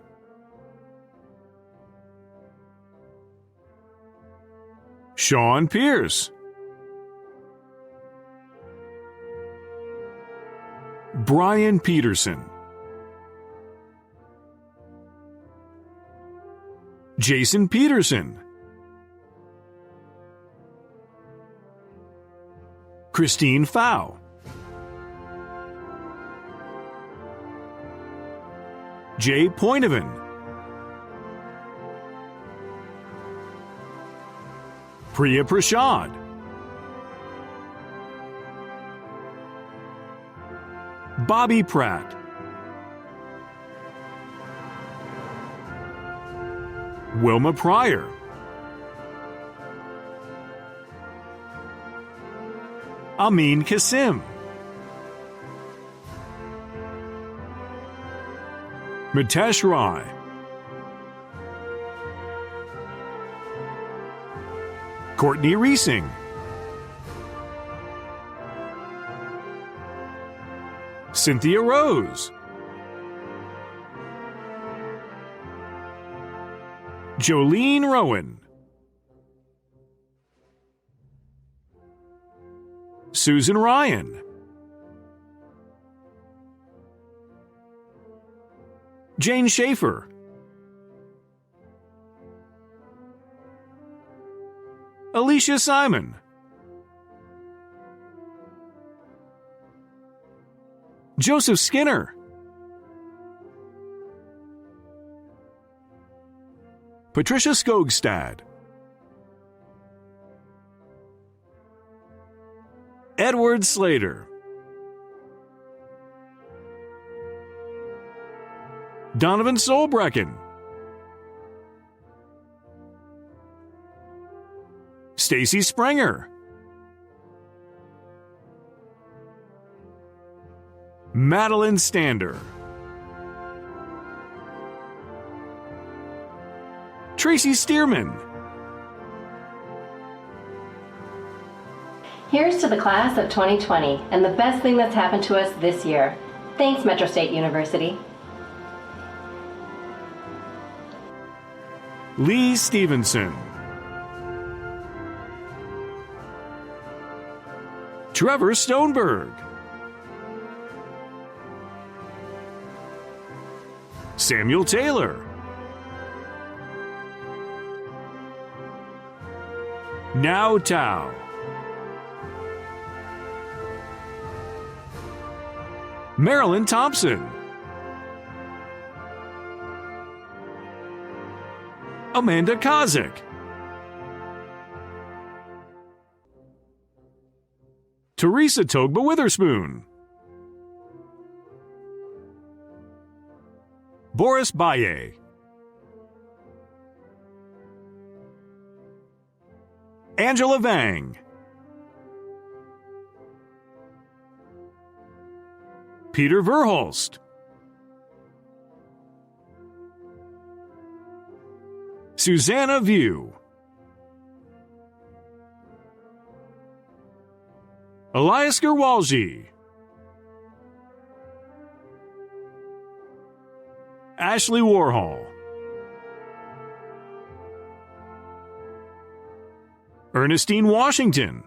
Sean Pierce, Brian Peterson, Jason Peterson, Christine Pfau, Jay Pointovan, Priya Prashad, Bobby Pratt, Wilma Pryor, Amin Kasim, Mitesh Rai, Courtney Reesing, Cynthia Rose, Jolene Rowan, Susan Ryan, Jane Schaefer, Alicia Simon, Joseph Skinner, Patricia Skogstad, Edward Slater, Donovan Solbrecken, Stacy Springer, Madeline Stander, Tracy Stearman. Here's to the class of 2020 and the best thing that's happened to us this year. Thanks, Metro State University. Lee Stevenson, Trevor Stoneberg, Samuel Taylor, Now Tao, Marilyn Thompson, Amanda Kozik, Teresa Togba Witherspoon, Boris Baye, Angela Vang, Peter Verholst, Susanna View, Elias Gerwalji, Ashley Warhol, Ernestine Washington,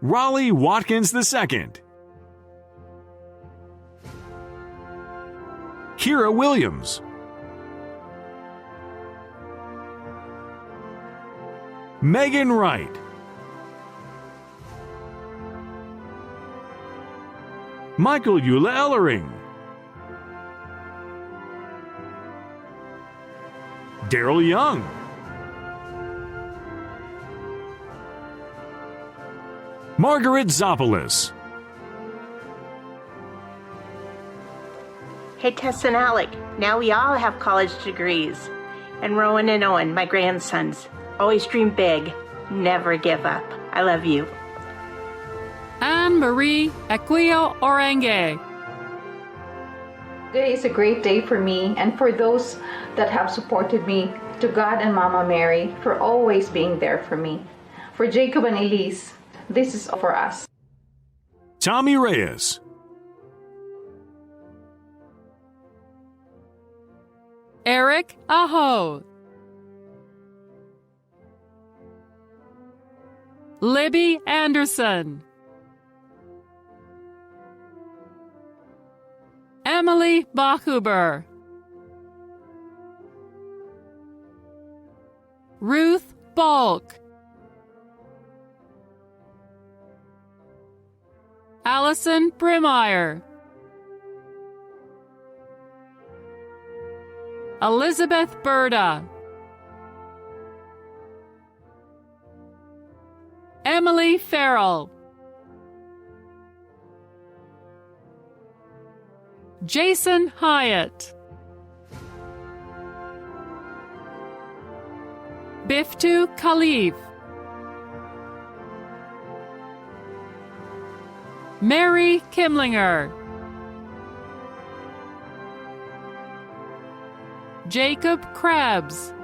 Raleigh Watkins II, Kira Williams, Megan Wright, Michael Eula Ellering, Daryl Young. Margaret Zopoulos. Hey, Tess and Alec, now we all have college degrees. And Rowan and Owen, my grandsons. Always dream big, never give up. I love you. Anne-Marie Equio Orange. Today is a great day for me and for those that have supported me. To God and Mama Mary for always being there for me. For Jacob and Elise, this is for us. Tommy Reyes. Eric Aho. Libby Anderson. Emily Bachuber. Ruth Balk. Allison Brimmeyer. Elizabeth Berta. Emily Farrell. Jason Hyatt. Biftu Khalif. Mary Kimlinger. Jacob Krabs.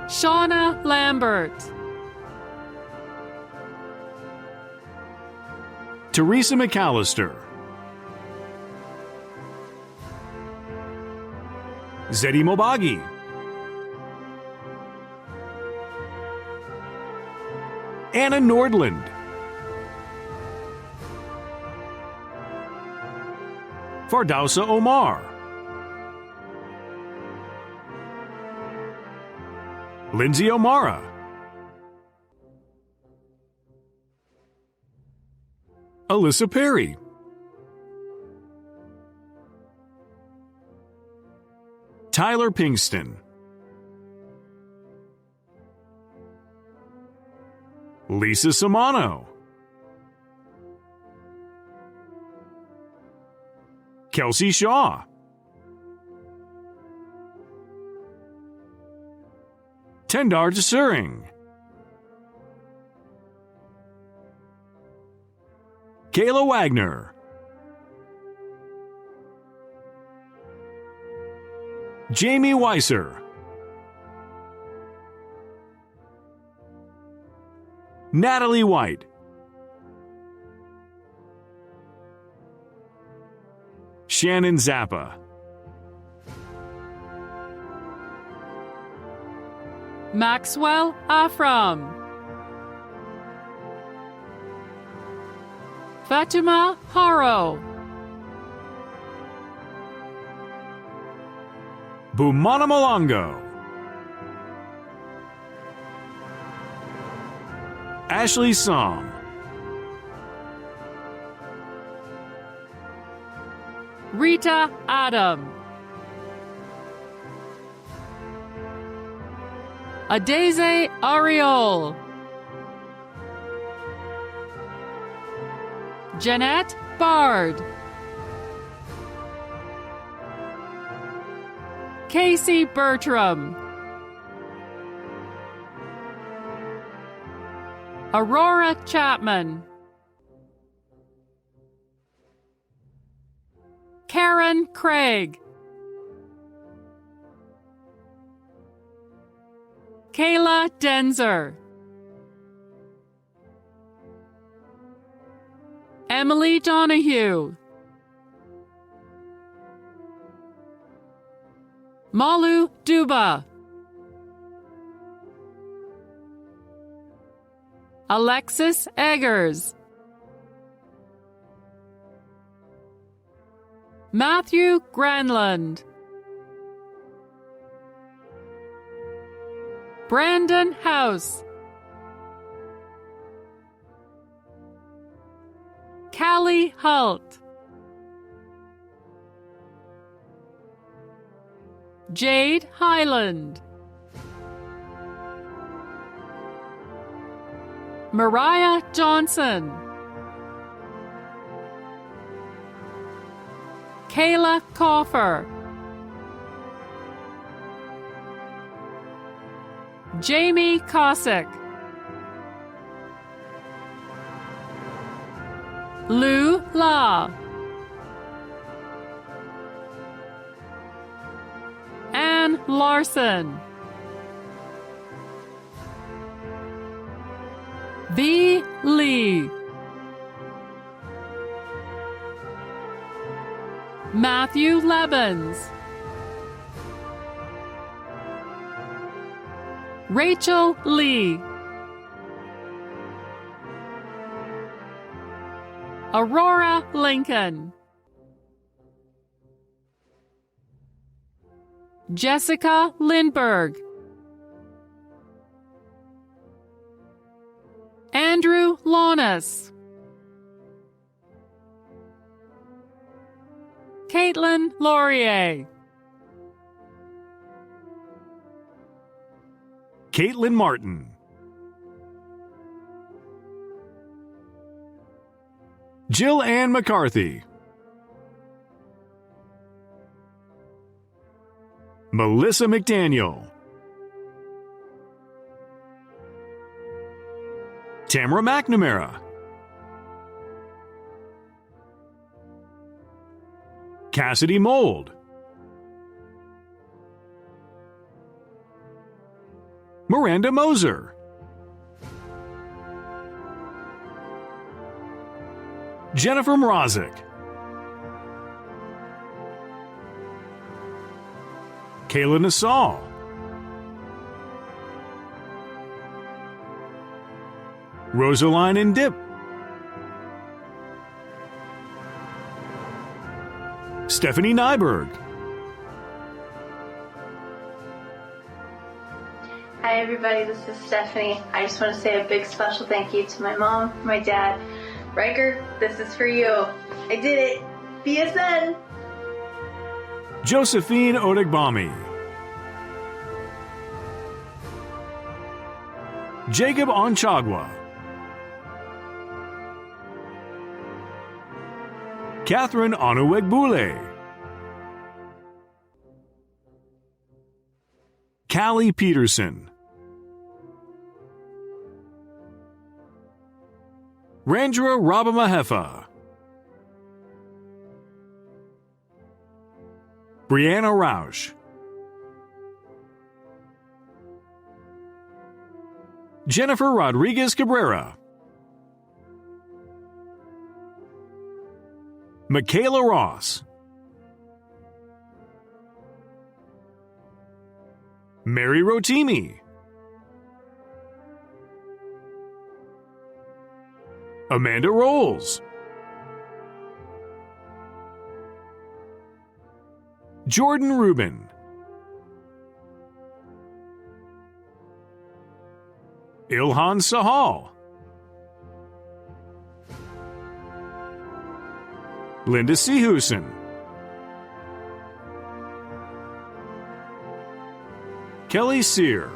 Shauna Lambert. Teresa McAllister. Zeddy Mobagi. Anna Nordland. Fardausa Omar. Lindsay O'Mara. Alyssa Perry. Tyler Pinkston. Lisa Samano. Kelsey Shaw. Tendar Desuring. Kayla Wagner. Jamie Weiser. Natalie White. Shannon Zappa. Maxwell Afram. Fatima Haro. Bumana Malongo. Ashley Song. Rita Adam. Adeze Ariol. Jeanette Bard. Casey Bertram. Aurora Chapman. Karen Craig. Kayla Denzer. Emily Donahue. Malu Duba. Alexis Eggers. Matthew Granlund. Brandon House. Callie Hult. Jade Highland, Mariah Johnson, Kayla Coffer, Jamie Cossack, Lou La, Ann Larson, V. Lee, Matthew Lebens, Rachel Lee, Aurora Lincoln, Jessica Lindberg, Andrew Lonis, Caitlin Laurier, Caitlin Martin, Jill Ann McCarthy, Melissa McDaniel, Tamara McNamara, Cassidy Mold, Miranda Moser, Jennifer Mrazek, Kayla Nassau, Rosaline and Dip, Stephanie Nyberg, Hi everybody, this is Stephanie. I just want to say a big special thank you to my mom, my dad. Riker, this is for you. I did it. BSN. Josephine Odegbami, Jacob Onchagua, Catherine Onuwegbule, Callie Peterson, Randra Rabamahefa, Brianna Rausch, Jennifer Rodriguez Cabrera, Michaela Ross, Mary Rotimi, Amanda Rolls, Jordan Rubin, Ilhan Sahal, Linda Sehusen, Kelly Sear,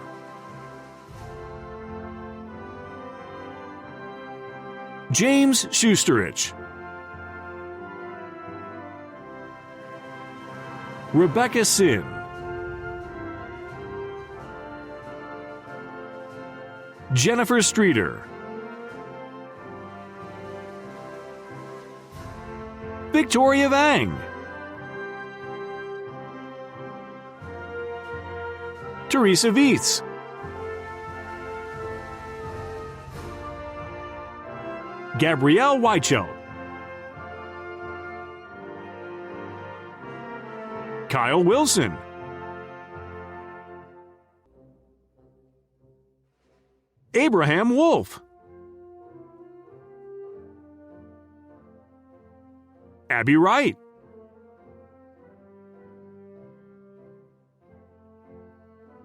James Schusterich, Rebecca Sin, Jennifer Streeter, Victoria Vang, Teresa Vietz, Gabrielle Weichelt, Kyle Wilson, Abraham Wolf, Abby Wright,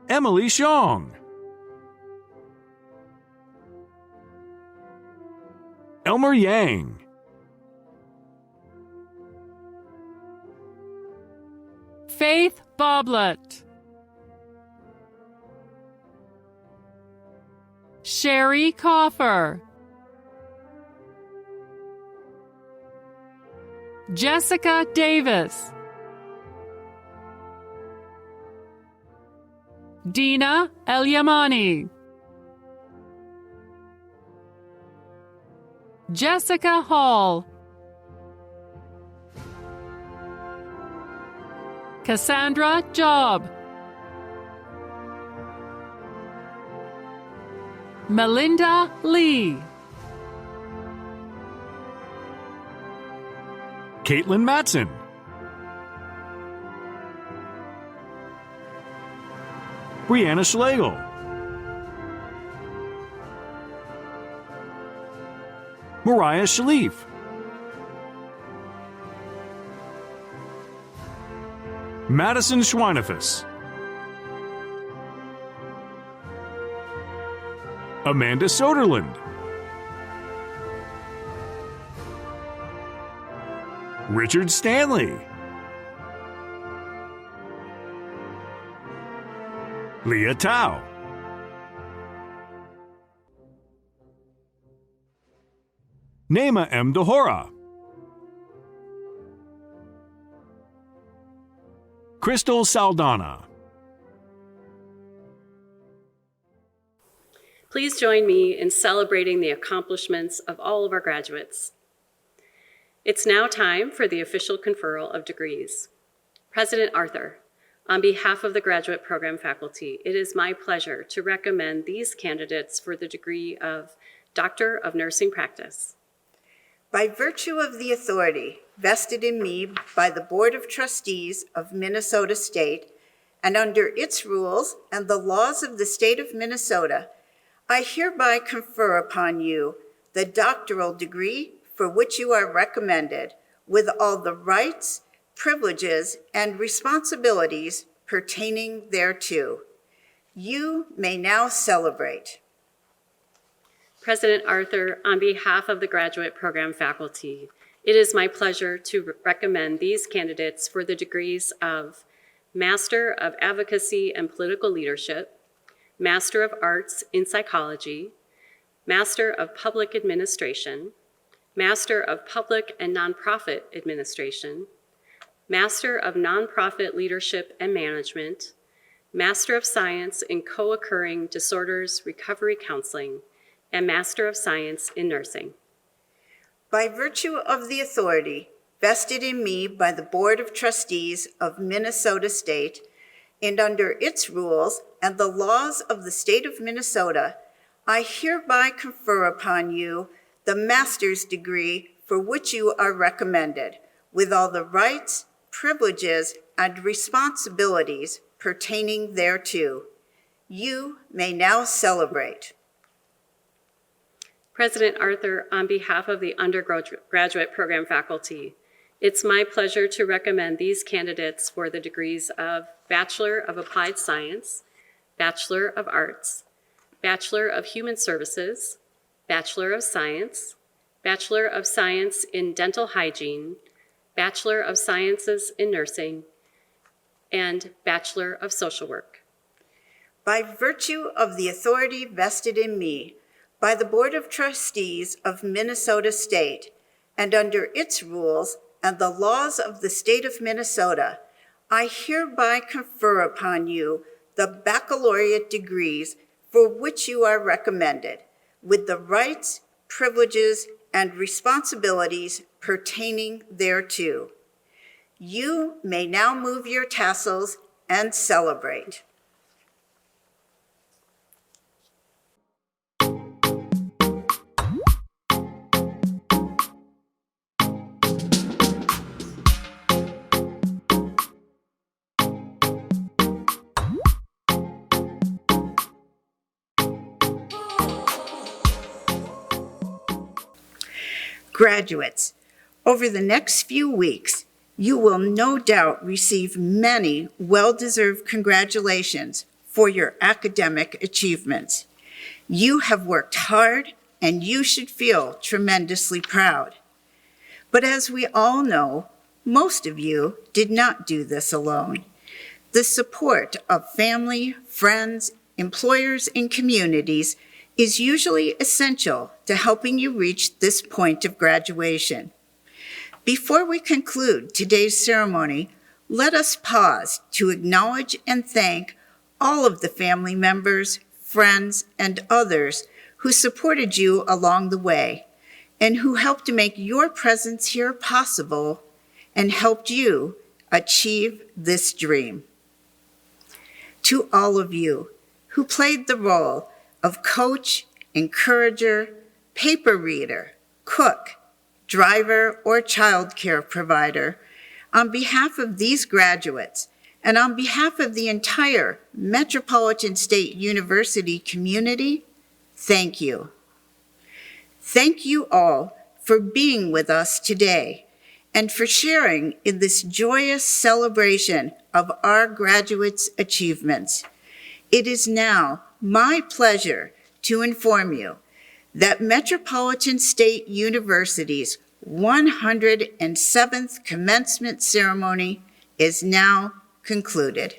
Emily Xiong, Elmer Yang, Faith Boblet. Sherry Coffer. Jessica Davis. Dina El-Yamani. Jessica Hall. Cassandra Job. Melinda Lee. Caitlin Matson. Brianna Schlegel. Mariah Shalif. Madison Schweinefus. Amanda Soderland. Richard Stanley. Leah Tao. Naima M. Dahora. Crystal Saldana. Please join me in celebrating the accomplishments of all of our graduates. It's now time for the official conferral of degrees. President Arthur, on behalf of the graduate program faculty, it is my pleasure to recommend these candidates for the degree of Doctor of Nursing Practice. By virtue of the authority vested in me by the Board of Trustees of Minnesota State and under its rules and the laws of the state of Minnesota, I hereby confer upon you the doctoral degree for which you are recommended with all the rights, privileges, and responsibilities pertaining thereto. You may now celebrate. President Arthur, on behalf of the graduate program faculty, it is my pleasure to recommend these candidates for the degrees of Master of Advocacy and Political Leadership, Master of Arts in Psychology, Master of Public Administration, Master of Public and Nonprofit Administration, Master of Nonprofit Leadership and Management, Master of Science in Co-occurring Disorders Recovery Counseling, and Master of Science in Nursing. By virtue of the authority vested in me by the Board of Trustees of Minnesota State and under its rules and the laws of the state of Minnesota, I hereby confer upon you the master's degree for which you are recommended, with all the rights, privileges, and responsibilities pertaining thereto. You may now celebrate. President Arthur, on behalf of the undergraduate program faculty, it's my pleasure to recommend these candidates for the degrees of Bachelor of Applied Science, Bachelor of Arts, Bachelor of Human Services, Bachelor of Science, Bachelor of Science in Dental Hygiene, Bachelor of Sciences in Nursing, and Bachelor of Social Work. By virtue of the authority vested in me by the Board of Trustees of Minnesota State and under its rules and the laws of the state of Minnesota, I hereby confer upon you the baccalaureate degrees for which you are recommended, with the rights, privileges, and responsibilities pertaining thereto. You may now move your tassels and celebrate. Graduates, over the next few weeks, you will no doubt receive many well-deserved congratulations for your academic achievements. You have worked hard, and you should feel tremendously proud. But as we all know, Most of you did not do this alone. The support of family, friends, employers, and communities is usually essential to helping you reach this point of graduation. Before we conclude today's ceremony, let us pause to acknowledge and thank all of the family members, friends, and others who supported you along the way and who helped to make your presence here possible and helped you achieve this dream. To all of you who played the role of coach, encourager, paper reader, cook, driver, or childcare provider, on behalf of these graduates and on behalf of the entire Metropolitan State University community, thank you. Thank you all for being with us today and for sharing in this joyous celebration of our graduates' achievements. It is now my pleasure to inform you that Metropolitan State University's 107th commencement ceremony is now concluded.